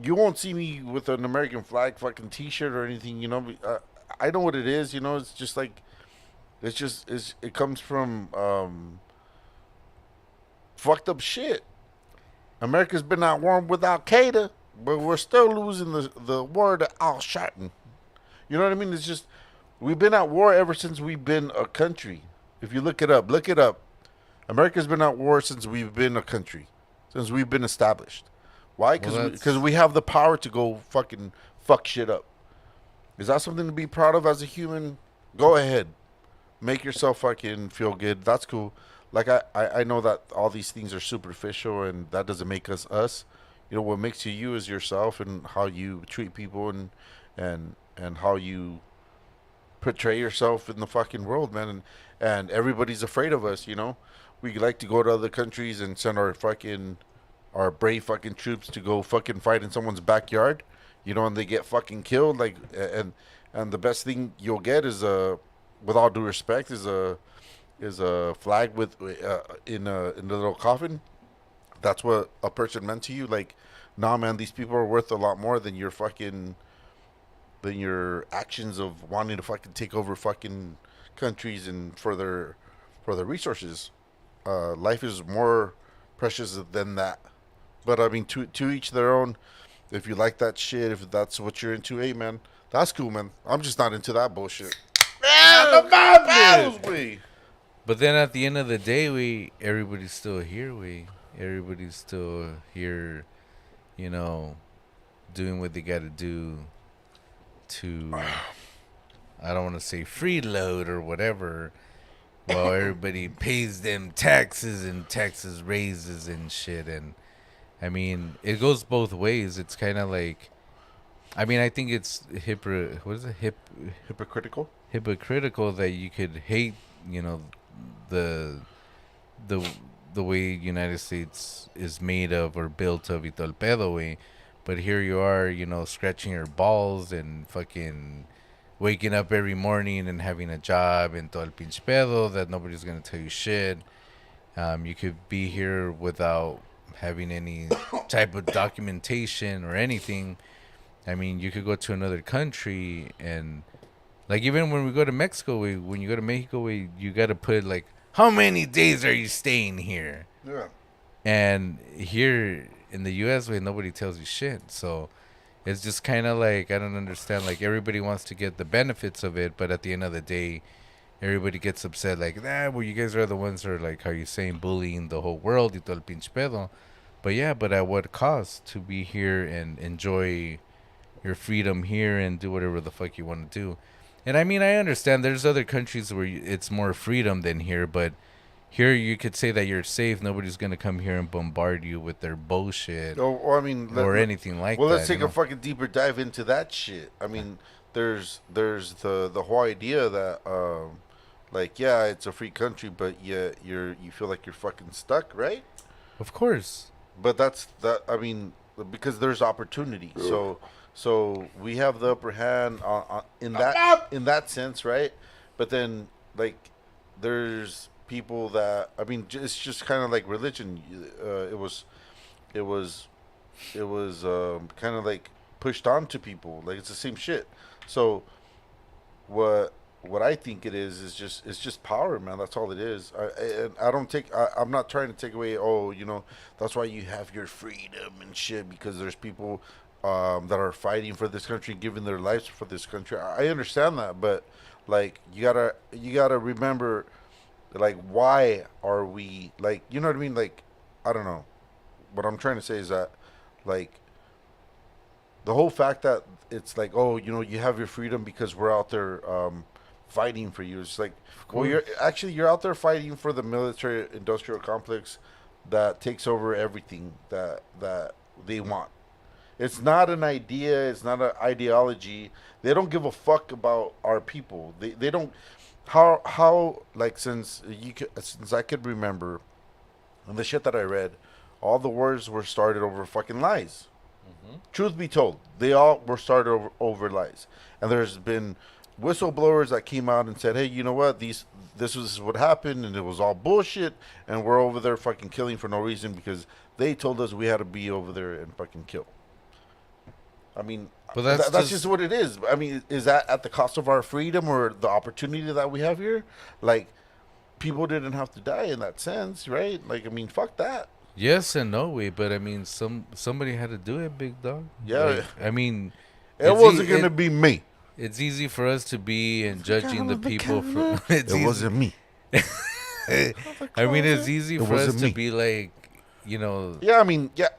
you won't see me with an American flag fucking T-shirt or anything, I know what it is, It's just like, it comes from fucked up shit. America's been at war with Al Qaeda, but we're still losing the war to Al Shatten. You know what I mean? It's just, we've been at war ever since we've been a country. If you look it up. America's been at war since we've been a country, since we've been established. Why? Because we have the power to go fucking fuck shit up. Is that something to be proud of as a human? Go ahead. Make yourself fucking feel good. That's cool. Like, I know that all these things are superficial and that doesn't make us us. What makes you is yourself and how you treat people and how you portray yourself in the fucking world, man. And everybody's afraid of us, We like to go to other countries and send our brave fucking troops to go fucking fight in someone's backyard, and they get fucking killed. Like, and the best thing you'll get is with all due respect, is a flag with in a little coffin. That's what a person meant to you. Like, nah, man, these people are worth a lot more than your actions of wanting to fucking take over fucking countries and for their resources. Life is more precious than that. But I mean, to each their own. If you like that shit, if that's what you're into, hey man, that's cool, man. I'm just not into that bullshit.
But then at the end of the day, everybody's still here. Everybody's still here, doing what they got to do to, I don't want to say freeload or whatever, while everybody pays them taxes and taxes raises and shit. And I mean, it goes both ways. It's kind of like, I mean, I think it's hypocritical. hypocritical that you could hate, you know, the the the way United States is made of or built of y todo el pedo, way. But here you are, you know, scratching your balls and fucking waking up every morning and having a job and todo el pinche pedo that nobody's gonna tell you shit. You could be here without having any type of documentation or anything. I mean, you could go to another country and, like, even when we go to Mexico, when you go to Mexico, you got to put, like, how many days are you staying here?
Yeah.
And here in the U.S., nobody tells you shit. So it's just kind of like, I don't understand. Like, everybody wants to get the benefits of it, but at the end of the day, everybody gets upset. Like, well, you guys are the ones that are, like, how you saying, bullying the whole world y todo el pinche pedo. But yeah, but at what cost to be here and enjoy your freedom here and do whatever the fuck you want to do? And I mean, I understand there's other countries where it's more freedom than here, but here you could say that you're safe. Nobody's going to come here and bombard you with their bullshit
or I mean,
anything like that.
Well, let's take a fucking deeper dive into that shit. I mean, there's the whole idea that, like, yeah, it's a free country, but yeah, you feel like you're fucking stuck, right?
Of course.
But I mean, because there's opportunity. So we have the upper hand in that sense, right? But then, like, there's people that, I mean, it's just kind of like religion. It was kind of like pushed onto people. Like, it's the same shit. So what I think it's just power, man. That's all it is. I'm not trying to take away. Oh, you know, that's why you have your freedom and shit, because there's people that are fighting for this country, giving their lives for this country. I understand that, but, like, you gotta remember, like, why are we, like, you know what I mean? Like, I don't know. What I'm trying to say is that, like, the whole fact that it's like, oh, you know, you have your freedom because we're out there fighting for you. It's like, well, you're out there fighting for the military industrial complex that takes over everything that they want. It's not an idea. It's not an ideology. They don't give a fuck about our people. They don't. How like, since I could remember, and the shit that I read, all the wars were started over fucking lies. Mm-hmm. Truth be told, they all were started over lies. And there's been whistleblowers that came out and said, hey, you know what, this is what happened, and it was all bullshit, and we're over there fucking killing for no reason because they told us we had to be over there and fucking kill. I mean, but that's just what it is. I mean, is that at the cost of our freedom or the opportunity that we have here? Like, people didn't have to die in that sense, right? Like, I mean, fuck that.
Yes and no way, but I mean, somebody had to do it, big dog.
Yeah.
Like, I mean,
it wasn't gonna be me.
It's easy for us to be and judging the people from.
It wasn't me.
I mean, it's easy for us to be like, you know.
Yeah, I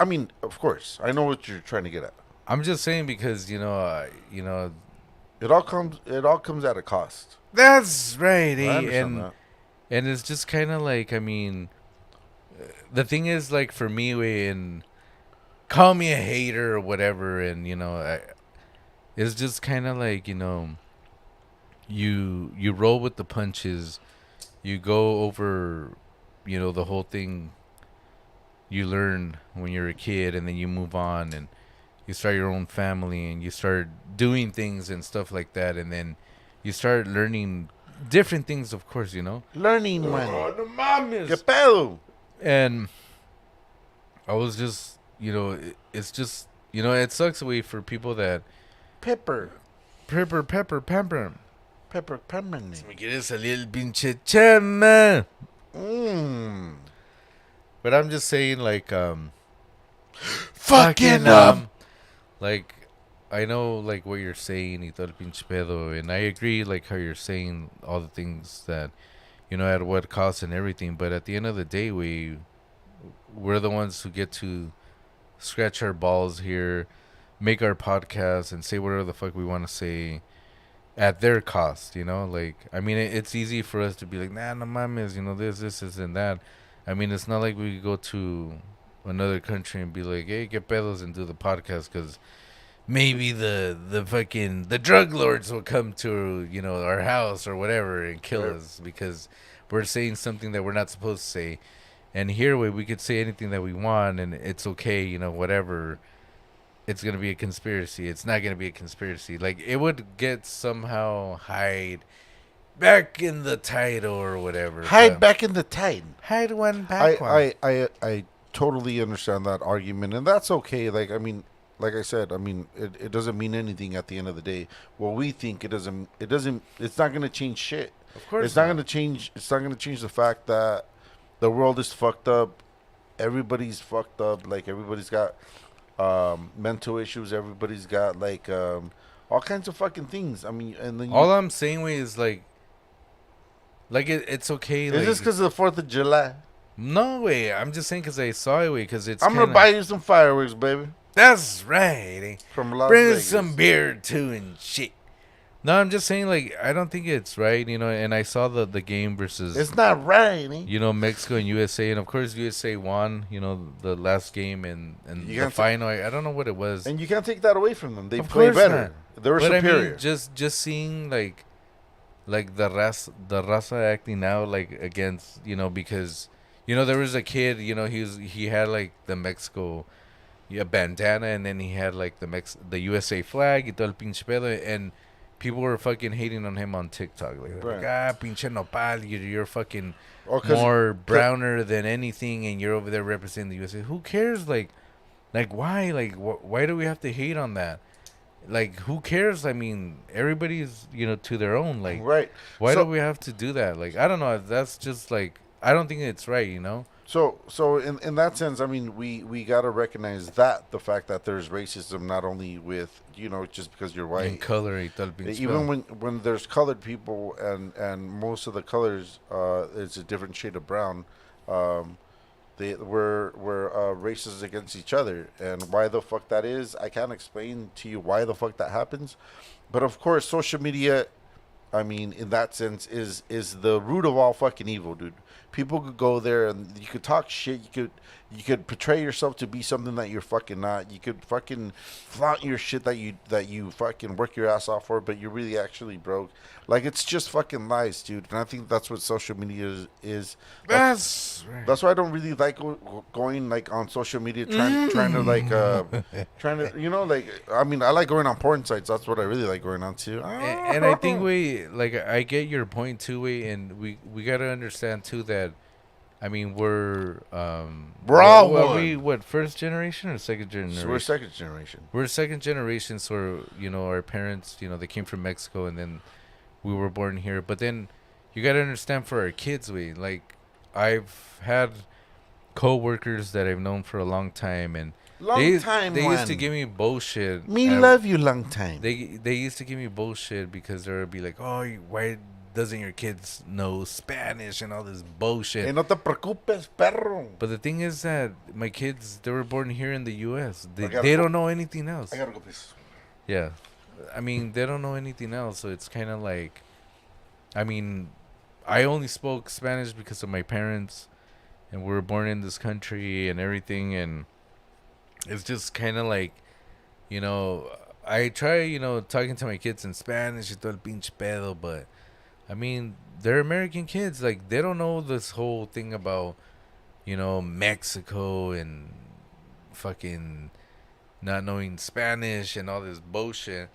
mean, of course, I know what you're trying to get at.
I'm just saying because you know,
it all comes at a cost.
That's right,
and
it's just kind of like, I mean, the thing is, like, for me, and call me a hater or whatever, and you know, it's just kind of like, you know, you roll with the punches, you go over, you know, the whole thing you learn when you're a kid, and then you move on and you start your own family and you start doing things and stuff like that, and then you start learning different things, of course, you know.
Learning, man. No mames. ¿Qué pedo?
And I was just, you know, it's just, you know, it sucks away for people that
Pepper.
Se me quiere salir el pinche chama. But I'm just saying, like,
fucking
like, I know, like, what you're saying y todo el pinche pedo, and I agree, like, how you're saying all the things that, you know, at what cost and everything, but at the end of the day, we're the ones who get to scratch our balls here, make our podcast, and say whatever the fuck we want to say at their cost, you know? Like, I mean, it's easy for us to be like, nah, no mames, you know, this, and that. I mean, it's not like we go to another country and be like, hey, get pedos and do the podcast, because maybe the drug lords will come to our house or whatever and kill us because we're saying something that we're not supposed to say. And here we could say anything that we want and it's okay, whatever. It's gonna be a conspiracy. It's not gonna be a conspiracy. Like it would get somehow hide back in the title or whatever.
Hide back in the title.
Hide one back
one. I totally understand that argument, and that's okay. Like I mean, like I said, I mean, it doesn't mean anything at the end of the day. What we think it doesn't. It's not gonna change shit.
Of course,
it's not gonna change. It's not gonna change the fact that the world is fucked up. Everybody's fucked up. Like everybody's got mental issues. Everybody's got like all kinds of fucking things. I mean, and then
all I'm saying is like it's okay.
Is this because of the 4th of July?
No way. I'm just saying because I saw it. Because it's.
I'm gonna buy you some fireworks, baby.
That's right.
From Las
Bring
Vegas.
some beer too and shit. No, I'm just saying, like, I don't think it's right, and I saw the game versus...
It's not right,
Mexico and USA, and of course USA won, the last game and the final. I don't know what it was.
And you can't take that away from them. They play better. They were superior. I mean,
just seeing, like the raza acting out, like, against, because, there was a kid, he had, like, the Mexico... bandana, and then he had, like, the USA flag, y todo el pinche pedo, and... People were fucking hating on him on TikTok. Like, pinche nopal, you're fucking more browner than anything, and you're over there representing the USA. Who cares? Like why? Like, why do we have to hate on that? Like, who cares? I mean, everybody's, to their own. Like,
right.
Why do we have to do that? Like, I don't know. That's just, like, I don't think it's right,
So in that sense, I mean, we got to recognize that the fact that there's racism not only with, just because you're white.
And color.
Even when there's colored people and most of the colors, it's a different shade of brown. We're racist against each other. And why the fuck that is, I can't explain to you why the fuck that happens. But of course, social media, I mean, in that sense, is the root of all fucking evil, dude. People could go there and you could talk shit. You could portray yourself to be something that you're fucking not. You could fucking flaunt your shit that you fucking work your ass off for, but you're really actually broke. Like, it's just fucking lies, dude. And I think that's what social media is.
That's right.
That's why I don't really like going like on social media trying to like I mean, I like going on porn sites. That's what I really like going on to.
And I think I get your point too, and we gotta understand too that. I mean, we're
all one.
Are we first generation or second generation?
So we're second generation.
We're second generation, so our parents, they came from Mexico, and then we were born here. But then you gotta understand for our kids, I've had co-workers that I've known for a long time, and they used to give me bullshit.
Love you long time.
They used to give me bullshit because they would be like, oh, why doesn't your kids know Spanish and all this bullshit?
No te preocupes, perro.
But the thing is that my kids, they were born here in the U.S. They don't know anything else.
I gotta go, please.
Yeah. I mean, they don't know anything else, so it's kind of like... I mean, I only spoke Spanish because of my parents, and we were born in this country and everything, and it's just kind of like, I try, talking to my kids in Spanish y todo el pinche pedo, but... I mean, they're American kids. Like, they don't know this whole thing about, Mexico and fucking not knowing Spanish and all this bullshit.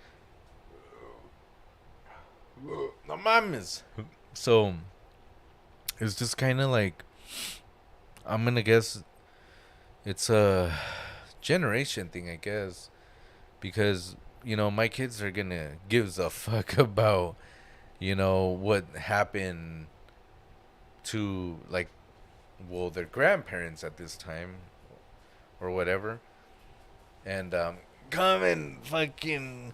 No mames. So, it's just kind of like, I'm going to guess it's a generation thing, I guess. Because, my kids are going to give a fuck about... what happened to, like, their grandparents at this time or whatever. And, come and fucking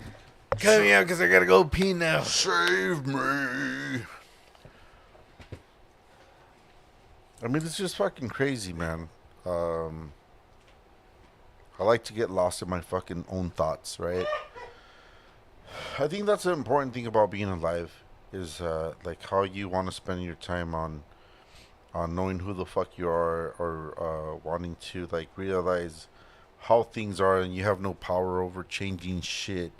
cut me out because I got to go pee now.
Save me. I mean, it's just fucking crazy, man. I like to get lost in my fucking own thoughts, right? I think that's the important thing about being alive. Is like how you want to spend your time on knowing who the fuck you are, or wanting to like realize how things are, and you have no power over changing shit.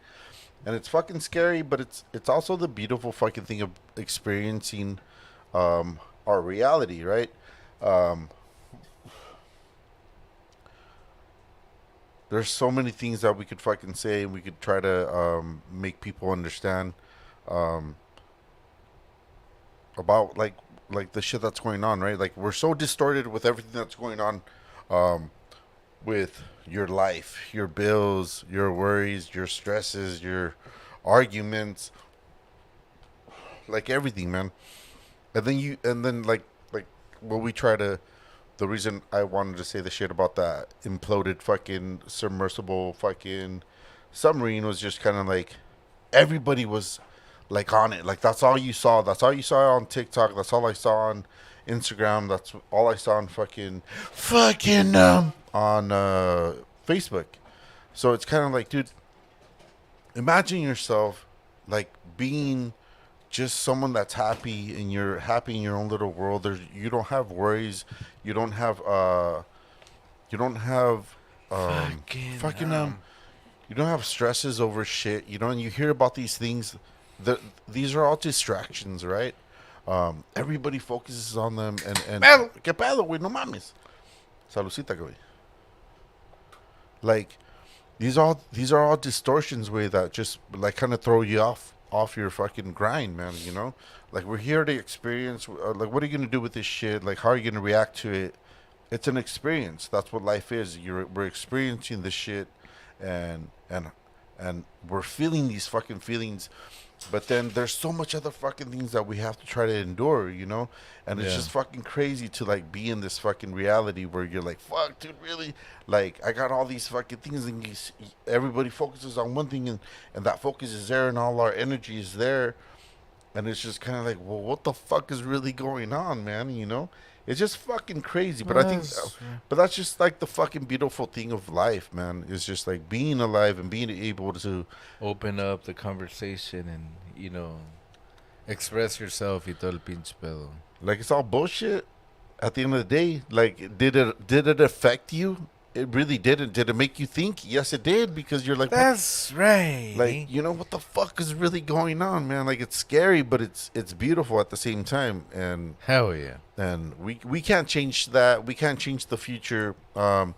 And it's fucking scary, but it's also the beautiful fucking thing of experiencing our reality, right? Um, there's so many things that we could fucking say, and we could try to make people understand um, about like the shit that's going on, right? Like we're so distorted with everything that's going on um, with your life, your bills, your worries, your stresses, your arguments, like everything, man. And then like what we try to the reason I wanted to say the shit about that imploded fucking submersible fucking submarine was just kind of like everybody was like on it. Like that's all you saw. That's all you saw on TikTok. That's all I saw on Instagram. That's all I saw on fucking on Facebook. So it's kind of like, dude, imagine yourself like being just someone that's happy and you're happy in your own little world. You don't have worries. You don't have you don't have fucking you don't have stresses over shit. You know, and you hear about these things. These are all distractions, right? Everybody focuses on them and ¿Qué pedo, güey? No mames. Salucita, güey. Like these are all distortions, way that just like kind of throw you off your fucking grind, man. You know, like we're here to experience. Like, what are you gonna do with this shit? Like, how are you gonna react to it? It's an experience. That's what life is. We're experiencing this shit, and we're feeling these fucking feelings. But then there's so much other fucking things that we have to try to endure, you know? And it's just fucking crazy to like be in this fucking reality where you're like, fuck, dude, really? Like, I got all these fucking things, and everybody focuses on one thing, and that focus is there, and all our energy is there. And it's just kind of like, well, what the fuck is really going on, man? You know? It's just fucking crazy. But I think, but that's just like the fucking beautiful thing of life, man. It's just like being alive and being able to
open up the conversation and, you know, express yourself y todo el pinche pedo.
Like, it's all bullshit. At the end of the day, like, did it affect you? It really didn't. Did it make you think? Yes, it did, because you're like,
that's right.
Like, you know, what the fuck is really going on, man? Like, it's scary, but it's beautiful at the same time. And
hell yeah.
And we can't change that. We can't change the future. One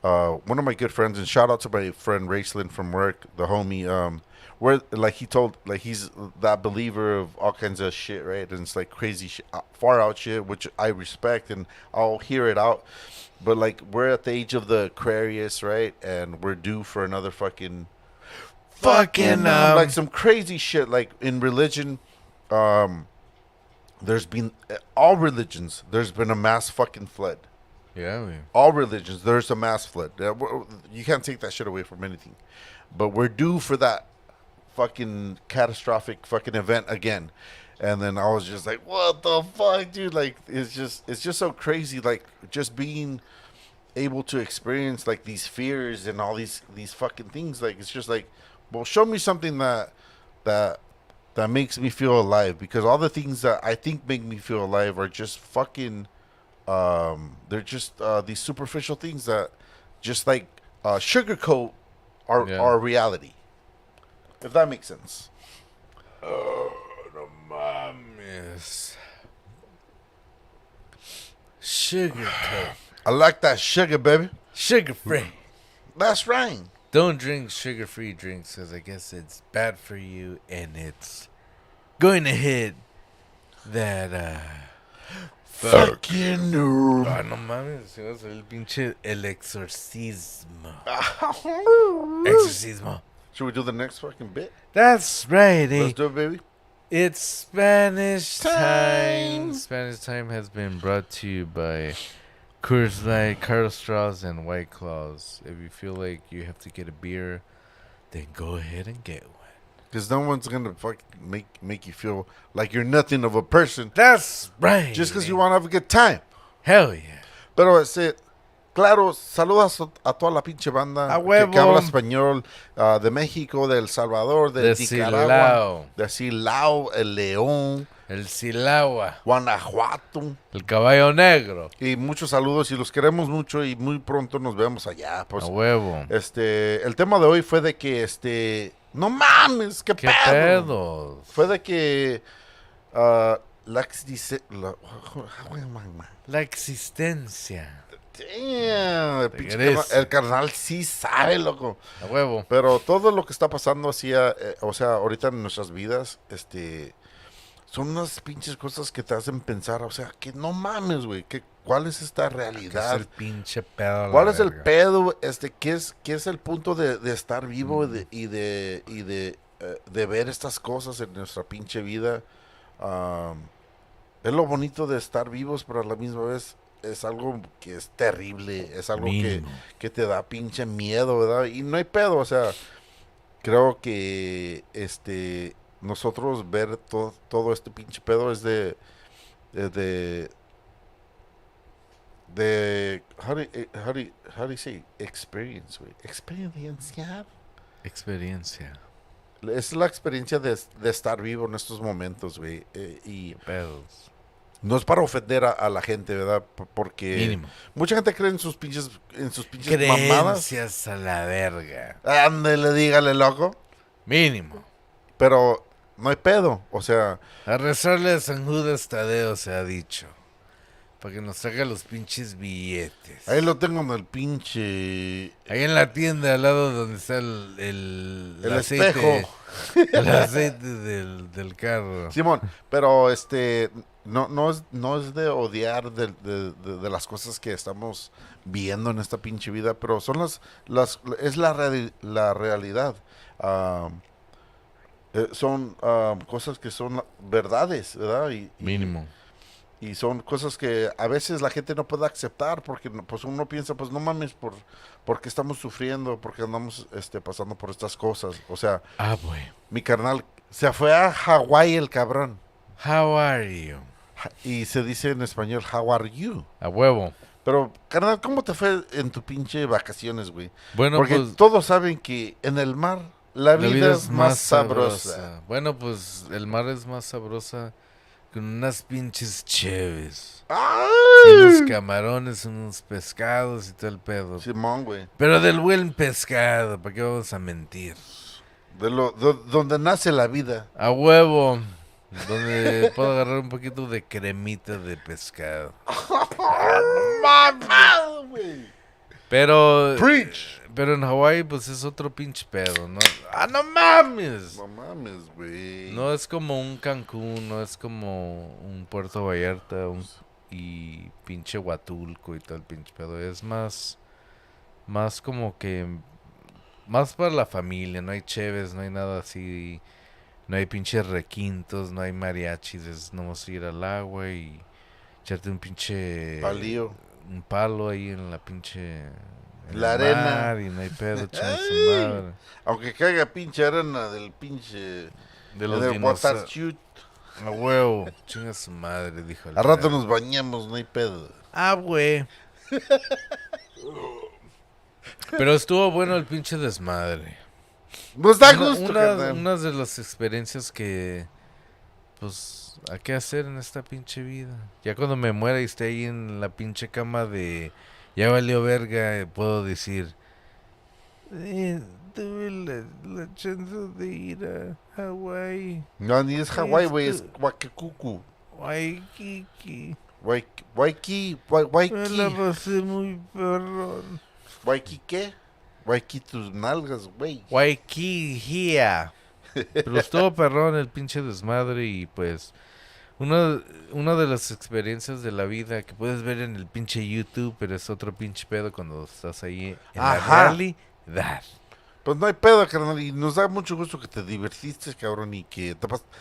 of my good friends, and shout out to my friend Raceland from work, the homie, where like he told, like, he's that believer of all kinds of shit, right? And it's like crazy shit, far out shit, which I respect, and I'll hear it out. But like, we're at the age of the Aquarius, right? And we're due for another fucking like some crazy shit. Like in religion, there's been all religions. There's been a mass fucking flood.
Yeah, man.
All religions, there's a mass flood. You can't take that shit away from anything. But we're due for that fucking catastrophic fucking event again. And then I was just like, what the fuck, dude? Like, it's just so crazy. Like, just being able to experience like these fears and all these fucking things. Like, it's just like, well, show me something that makes me feel alive. Because all the things that I think make me feel alive are just fucking, they're just these superficial things that just like sugarcoat our reality. If that makes sense.
Yes. Sugar cane.
I like that sugar, baby.
Sugar free.
That's right.
Don't drink sugar free drinks, because I guess it's bad for you, and it's going to hit that
fucking
ah, no mames, se va a salir el pinche el exorcismo. Exorcismo.
Should we do the next fucking bit?
That's right, eh?
Let's do it, baby.
It's Spanish time. Spanish time has been brought to you by Coors Light, Carlos Straws, and White Claws. If you feel like you have to get a beer, then go ahead and get one.
Because no one's gonna fucking make you feel like you're nothing of a person.
That's right.
Just because you want to have a good time.
Hell yeah.
Pero ese, claro, saludas a toda la pinche banda que habla español, de México, de El Salvador, de Nicaragua, de Silao, El León,
El Silagua.
Guanajuato.
El Caballo Negro.
Y muchos saludos y los queremos mucho y muy pronto nos vemos allá. Pues,
a huevo.
El tema de hoy fue de que, no mames, qué pedo. Fue de que la
existencia.
Damn, el carnal sí sabe, loco.
A huevo.
Pero todo lo que está pasando así, o sea, ahorita en nuestras vidas, son unas pinches cosas que te hacen pensar, o sea, que no mames, güey, ¿cuál es esta realidad?
¿Qué es el pinche pedo?
¿Cuál es el pedo? ¿Qué es el punto de estar vivo y de ver estas cosas en nuestra pinche vida? Es lo bonito de estar vivos, pero a la misma vez es algo que es terrible, es algo que te da pinche miedo, ¿verdad? Y no hay pedo, o sea, creo que nosotros ver todo este pinche pedo es de how do you say experience, güey?
Experiencia.
Es la experiencia de estar vivo en estos momentos, güey. Y
pedos.
No es para ofender a la gente, ¿verdad? Porque
Mínimo.
Mucha gente cree en sus pinches mamadas.
Creencias a la verga.
Ándale, dígale, loco.
Mínimo.
Pero no hay pedo, o sea...
A rezarle a San Judas Tadeo se ha dicho. Para que nos traiga los pinches billetes.
Ahí lo tengo en el pinche...
Ahí en la tienda, al lado donde está el aceite.
Espejo.
El aceite del carro.
Simón, pero no es de odiar de las cosas que estamos viendo en esta pinche vida, pero son es la realidad. Son cosas que son verdades, ¿verdad?
Mínimo.
Y son cosas que a veces la gente no puede aceptar porque pues uno piensa, pues no mames, porque estamos sufriendo, porque andamos pasando por estas cosas. O sea,
güey.
Mi carnal se fue a Hawái el cabrón.
How are you?
Y se dice en español, how are you?
A huevo.
Pero, carnal, ¿cómo te fue en tu pinche vacaciones, güey?
Bueno,
porque
pues,
todos saben que en el mar la vida es más sabrosa.
Bueno, pues el mar es más sabrosa con unas pinches cheves. Unos camarones, unos pescados y todo el pedo.
Simón, güey.
Pero del buen pescado, ¿para qué vamos a mentir?
Donde nace la vida.
A huevo. Donde puedo agarrar un poquito de cremita de pescado. Pero...
Preach.
Pero en Hawái, pues es otro pinche pedo, ¿no? ¡No mames!
No mames, güey.
No es como un Cancún, no es como un Puerto Vallarta y pinche Huatulco y tal pinche pedo. Es más como que... Más para la familia, no hay cheves, no hay nada así... No hay pinches requintos, no hay mariachis, es nomás ir al agua y echarte un pinche...
Palío.
Un palo ahí en la pinche...
La arena.
Y no hay pedo, echando su madre.
Aunque caiga pinche arena del pinche...
De los
dinosaurios.
A huevo, chinga su madre, dijo el
Al rato nos bañamos, no hay pedo.
Güey. Pero estuvo bueno el pinche desmadre.
Nos da gusto,
una de las experiencias que, pues, ¿a qué hacer en esta pinche vida? Ya cuando me muera y esté ahí en la pinche cama de, ya valió verga, puedo decir, tuve la chance de ir a Hawái.
No, ni es Hawái, güey, es Waikikuku.
Waikiki.
Waikiki.
Me la pasé muy perrón.
¿Waikiki qué? Waikiki tus nalgas, güey.
Waikiki. Pero estuvo perrón el pinche desmadre y pues una de las experiencias de la vida que puedes ver en el pinche YouTube, pero es otro pinche pedo cuando estás ahí en la realidad.
Pues no hay pedo, carnal, y nos da mucho gusto que te divertiste, cabrón, y que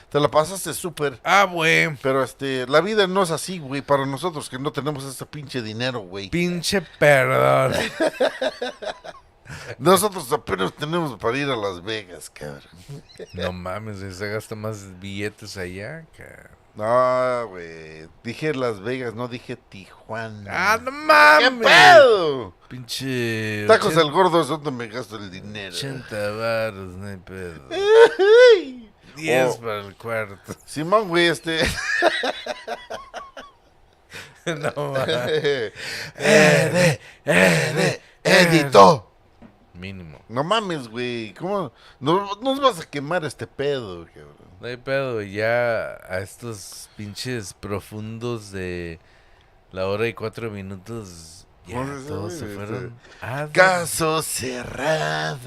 te la pasaste súper.
Güey.
Pero la vida no es así, güey, para nosotros que no tenemos ese pinche dinero, güey.
Pinche perdón.
Nosotros apenas tenemos para ir a Las Vegas, cabrón.
No mames, se gasta más billetes allá, cabrón.
No, güey. Dije Las Vegas, no dije Tijuana.
No mames.
¿Qué pedo?
Pinche...
Tacos al gordo es donde me gasto el dinero.
80 baros, no hay pedo. 10 para el cuarto.
Simón, güey,
No, ma.
Edito.
Mínimo.
No mames, güey. ¿Cómo? No nos vas a quemar este pedo, cabrón.
No hay pedo, ya a estos pinches profundos de la hora y 4 minutos, ya todos se fueron
Caso cerrado.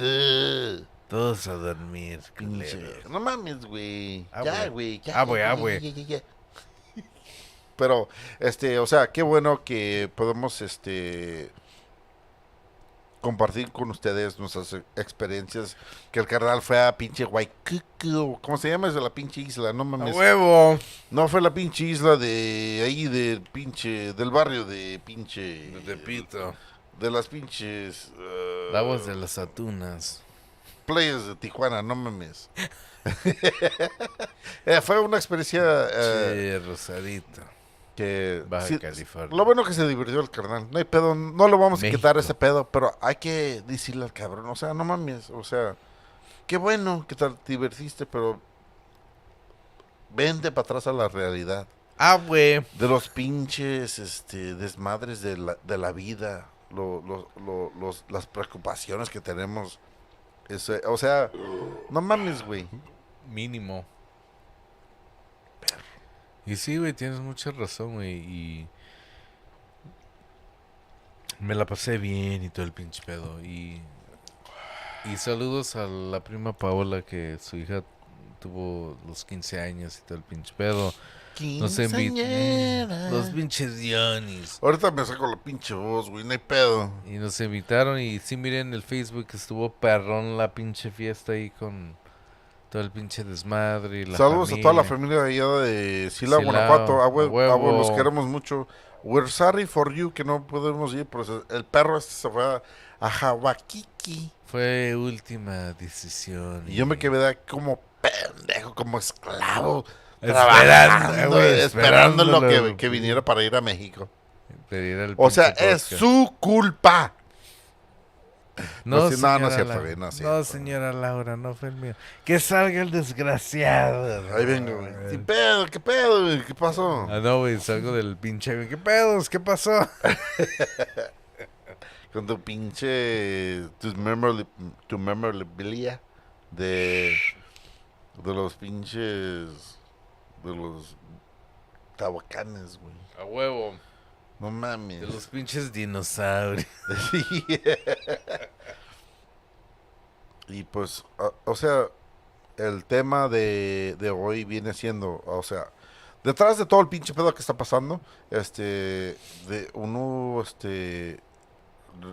todos a dormir,
Pinche.
culeros.
No mames, güey.
Ah,
Ya,
güey.
güey. Ya,
Güey.
ya. Pero, o sea, qué bueno que podemos, compartir con ustedes nuestras experiencias. Que el carnal fue a pinche Waikiki, ¿cómo se llama? Es de la pinche isla, no
¡A
mames.
huevo!
No, fue la pinche isla de ahí, del pinche, del barrio de pinche.
De Tepito.
De las pinches.
Aguas de las atunas.
Playas de Tijuana, no mames. Fue una experiencia
Che, Rosarito.
que.
Baja
sí,
California.
lo bueno que se divirtió el carnal. No hay pedo, no lo vamos a
México.
quitar ese pedo, pero hay que decirle al cabrón. O sea, no mames. O sea, qué bueno que te divertiste, pero. Vente para atrás a la realidad.
Ah, güey.
De los pinches desmadres de la vida, las preocupaciones que tenemos. O sea, no mames, güey.
Mínimo. Y sí, güey, tienes mucha razón, güey. Y me la pasé bien y todo el pinche pedo. Y saludos a la prima Paola, que su hija tuvo los 15 años y todo el pinche pedo. Nos
Quinceañera.
los pinches Dionis.
Ahorita me saco la pinche voz, güey, no hay pedo.
Y nos invitaron y sí, miren el Facebook, estuvo perrón la pinche fiesta ahí con todo el pinche desmadre y la
Saludos
familia.
a toda la familia allá de Silao,
Silao,
Guanajuato.
a huevo.
Los queremos mucho. We're sorry for you que no podemos ir, pero el perro se fue a Hawaikiki.
Fue última decisión.
Y yo me quedé como pendejo, como esclavo.
Esperando, güey,
Esperando lo
esperándolo.
que viniera para ir a México.
Pedir el
O sea,
pinche
es
podcast.
su culpa.
No,
no es
señora
cierto,
Laura.
güey, no es
No,
cierto.
señora Laura, no fue el mío. Que salga el desgraciado.
Ahí vengo, güey. ¿Qué pedo, güey? ¿Qué pasó?
Ah, no, güey, salgo del pinche, güey. ¿Qué pedos? ¿Qué pasó?
Con tu pinche. Tu memorabilia de los pinches. De los tahuacanes, güey.
A huevo.
No mames.
De los pinches dinosaurios.
Y pues, o sea, el tema de hoy viene siendo, o sea, detrás de todo el pinche pedo que está pasando, de uno,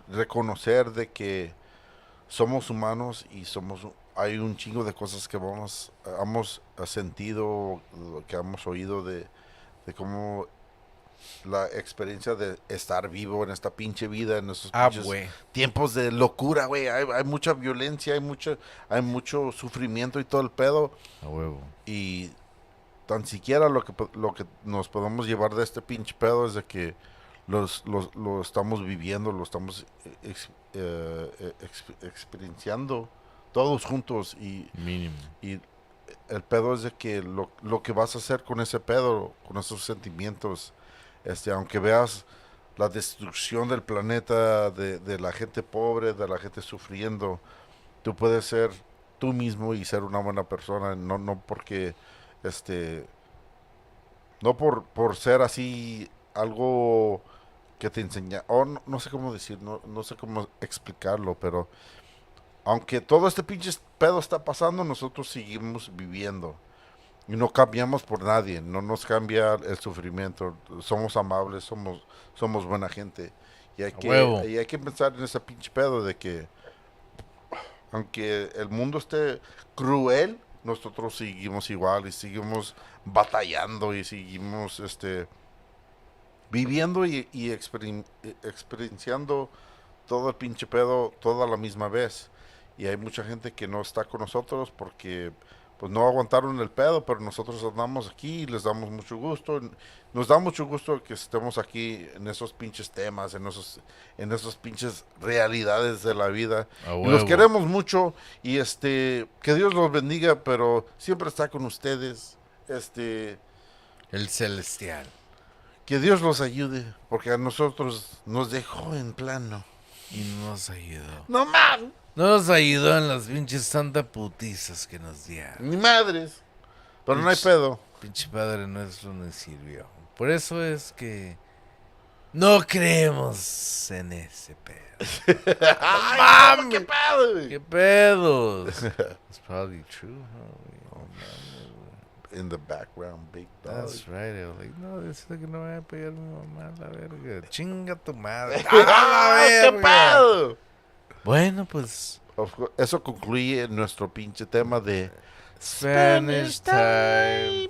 reconocer de que somos humanos y hay un chingo de cosas que hemos sentido, que hemos oído de cómo la experiencia de estar vivo en esta pinche vida, en estos pinches
güey.
tiempos de locura, güey. Hay mucha violencia, hay mucho sufrimiento y todo el pedo.
A huevo.
Y tan siquiera lo que nos podemos llevar de este pinche pedo es de que lo estamos viviendo, lo estamos experienciando todos juntos
Mínimo.
y el pedo es de que lo que vas a hacer con ese pedo, con esos sentimientos, aunque veas la destrucción del planeta, de la gente pobre, de la gente sufriendo, tú puedes ser tú mismo y ser una buena persona, no porque, no por ser así algo que te enseña, o no sé cómo decir, no sé cómo explicarlo, pero aunque todo este pinche pedo está pasando, nosotros seguimos viviendo. Y no cambiamos por nadie, no nos cambia el sufrimiento. Somos amables, somos buena gente. Y
Huevo.
hay que pensar en ese pinche pedo de que, aunque el mundo esté cruel, nosotros seguimos igual y seguimos batallando y seguimos viviendo y experienciando todo el pinche pedo toda la misma vez. Y hay mucha gente que no está con nosotros porque pues no aguantaron el pedo, pero nosotros andamos aquí y les damos mucho gusto. Nos da mucho gusto que estemos aquí en esos pinches temas, en esos pinches realidades de la vida. Y los queremos mucho y que Dios los bendiga, pero siempre está con ustedes.
El celestial.
Que Dios los ayude, porque a nosotros nos dejó en plano.
Y no nos ayudó.
No mames.
No nos ayudó en las pinches santa putizas que nos dieron.
Ni madres. Pero no hay pedo.
Pinche Padre nuestro nos sirvió. Por eso es que no creemos en ese pedo.
¡Ay, qué pedo, güey!
¿Qué pedos? It's probably true, huh?
In the background, big dog.
That's right. I was like, no, es que no me va a pegar mi mamá, la verga. Chinga tu madre.
¡Qué pedo!
Bueno, pues
eso concluye nuestro pinche tema de
Spanish time.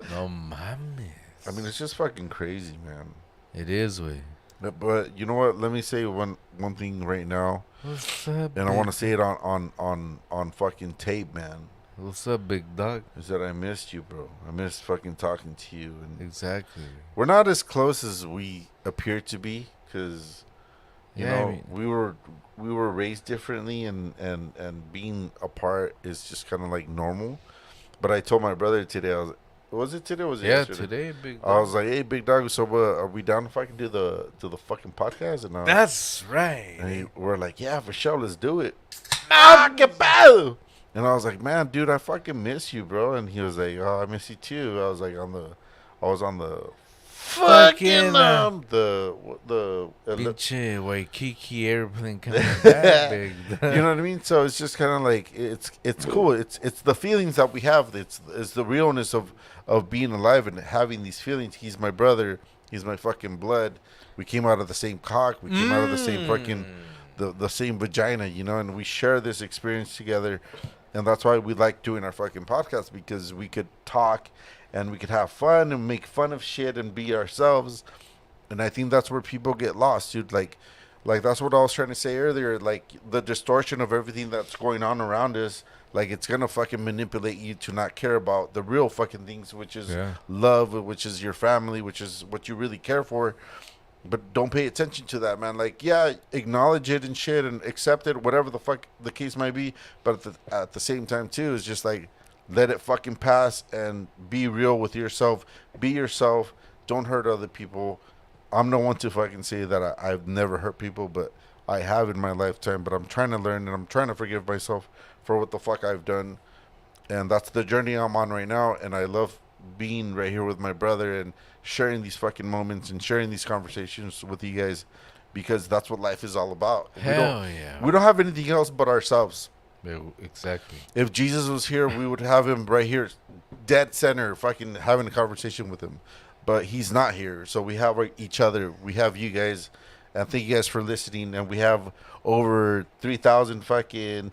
No mames.
I mean, it's just fucking crazy, man.
It is, way.
But you know what? Let me say one thing right now.
What's up?
And I want to say it on fucking tape, man.
What's up, big dog?
Is that I missed you, bro. I missed fucking talking to you. And
exactly.
We're not as close as we appear to be, because you know,
I mean,
we were raised differently, and being apart is just kind of like normal. But I told my brother today, was it today or was it yesterday?
Today, big dog.
I was like, hey, big dog, so are we down if I can do the fucking podcast? And
that's right.
And we're like, yeah, for sure, let's do it. And I was like, man, dude, I fucking miss you, bro. And he was like, oh, I miss you too. I was like, I was on the fucking the
pinche Waikiki airplane coming back, big dog.
You know what I mean? So it's just kind of like it's cool. It's the feelings that we have. It's the realness of being alive and having these feelings. He's my brother. He's my fucking blood. We came out of the same cock. We came out of the same fucking the same vagina, you know, and we share this experience together. And that's why we like doing our fucking podcast, because we could talk and we could have fun and make fun of shit and be ourselves. And I think that's where people get lost, dude. Like that's what I was trying to say earlier. Like, the distortion of everything that's going on around us, like, it's gonna fucking manipulate you to not care about the real fucking things, which is love, which is your family, which is what you really care for. But don't pay attention to that, man. Like, yeah, acknowledge it and shit and accept it, whatever the fuck the case might be. But at the same time, too, it's just like, let it fucking pass and be real with yourself. Be yourself. Don't hurt other people. I'm no one to fucking say that I've never hurt people, but I have in my lifetime. But I'm trying to learn, and I'm trying to forgive myself for what the fuck I've done. And that's the journey I'm on right now. And I love being right here with my brother and sharing these fucking moments and sharing these conversations with you guys, because that's what life is all about.
Hell yeah.
We don't have anything else but ourselves.
Yeah, exactly.
If Jesus was here, we would have him right here, dead center, fucking having a conversation with him. But he's not here, so we have each other. We have you guys, and thank you guys for listening. And we have over 3,000 fucking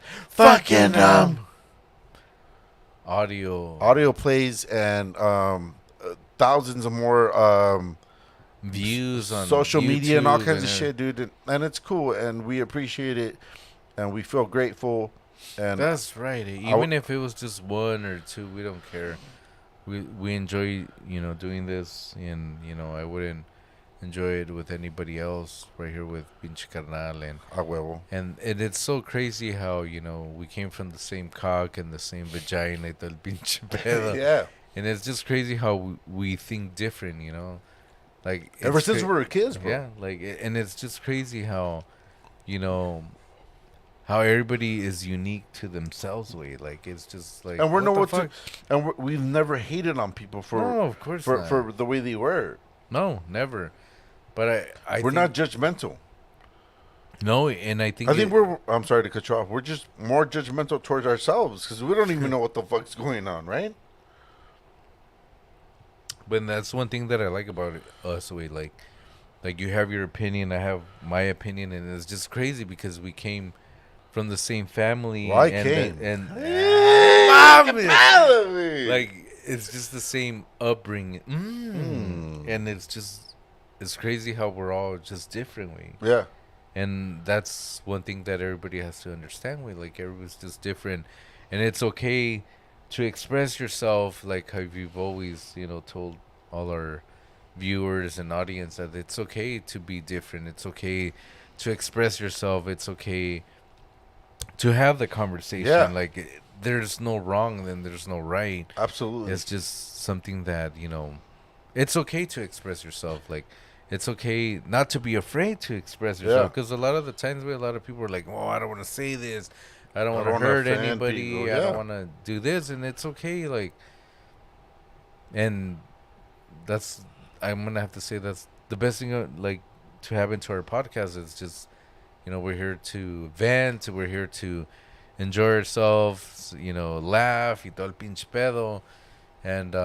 audio plays, and thousands of more
views on
social
YouTube
media and all kinds of shit, dude. And it's cool, and we appreciate it, and we feel grateful. And
that's right. Even if it was just one or two, we don't care. We enjoy, you know, doing this, and you know, I wouldn't enjoy it with anybody else right here with Pinche Carnal and it's so crazy how, you know, we came from the same cock and the same vagina, del pinche pedo.
Yeah.
And it's just crazy how we think different, you know, like
ever since we were kids, bro.
Yeah, like, and it's just crazy how, you know, how everybody is unique to themselves. Way like it's just like,
and we're we've never hated on people for
of course not.
For the way they were.
No, never. But
we're not judgmental.
No, and I think
I'm sorry to cut you off. We're just more judgmental towards ourselves because we don't even know what the fuck's going on, right?
But that's one thing that I like about us. Like you have your opinion, I have my opinion, and it's just crazy because we came from the same family.
Well,
like it's just the same upbringing, and it's crazy how we're all just different.
Yeah.
And that's one thing that everybody has to understand with, like, everybody's just different, and it's okay to express yourself, like how you've always, told all our viewers and audience that it's okay to be different. It's okay to express yourself. It's okay to have the conversation.
Yeah.
Like, there's no wrong, then there's no right.
Absolutely.
It's just something that, it's okay to express yourself. Like, it's okay not to be afraid to express yourself. Because a lot of the times, a lot of people are like, "Oh, I don't want to say this. I don't want to hurt anybody.
People.
I don't want to do this," and it's okay. Like, and I'm gonna have to say that's the best thing, like, to have into our podcast. Is just, we're here to vent. We're here to enjoy ourselves. Laugh y todo el pinche pedo, and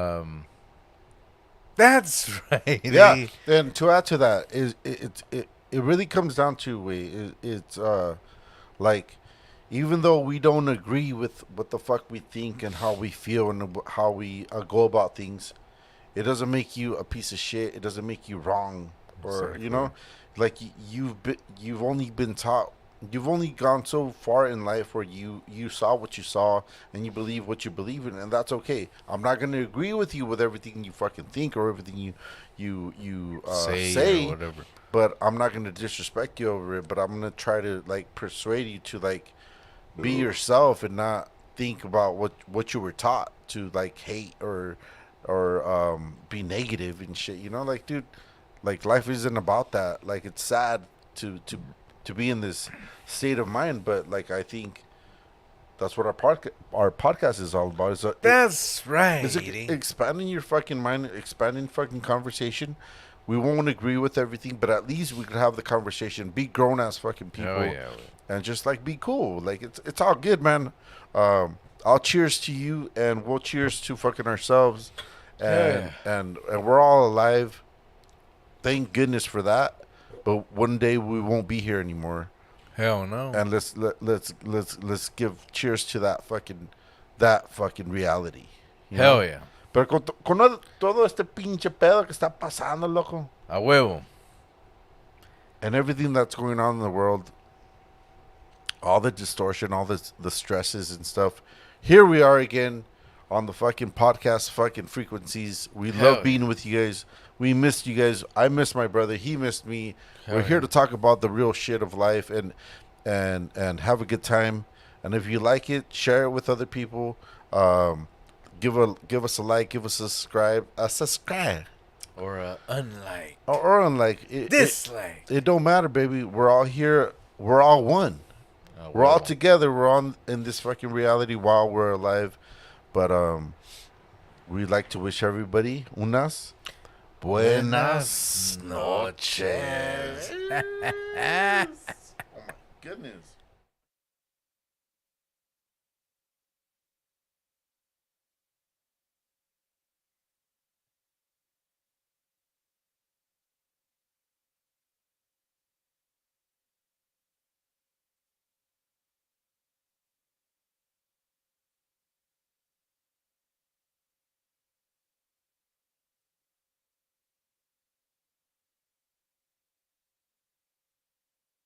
that's right.
Yeah, and to add to that is it really comes down to it's like, even though we don't agree with what the fuck we think and how we feel and how we go about things, it doesn't make you a piece of shit. It doesn't make you wrong, or
Exactly.
like you've only been taught. You've only gone so far in life where you saw what you saw and you believe what you believe in, and that's okay. I'm not gonna agree with you with everything you fucking think or everything you say,
or whatever.
but I'm not gonna disrespect you over it. But I'm gonna try to, like, persuade you to, like, be yourself and not think about what you were taught to, like, hate or be negative and shit. Like, dude, like, life isn't about that. Like, it's sad to be in this state of mind, but, like, I think that's what our podcast is all about.
That's right.
It's expanding your fucking mind, expanding fucking conversation. We won't agree with everything, but at least we could have the conversation. Be grown ass fucking people,
Oh yeah.
and just, like, be cool. Like, it's all good, man. I'll cheers to you, and we'll cheers to fucking ourselves, and we're all alive. Thank goodness for that. But one day we won't be here anymore.
Hell no.
And let's give cheers to that fucking reality.
Hell yeah.
Pero con todo este pinche pedo que está pasando, loco,
A huevo.
and everything that's going on in the world, all the distortion, all the stresses and stuff. Here we are again on the fucking podcast fucking frequencies. We love being with you guys. We missed you guys. I missed my brother. He missed me. We're here to talk about the real shit of life and have a good time. And if you like it, share it with other people. Give us a like, give us a subscribe,
Or unlike.
or unlike.
Dislike.
It don't matter, baby. We're all here. We're all one. We're all together. We're on in this fucking reality while we're alive. But we'd like to wish everybody unas buenas noches. Oh my goodness.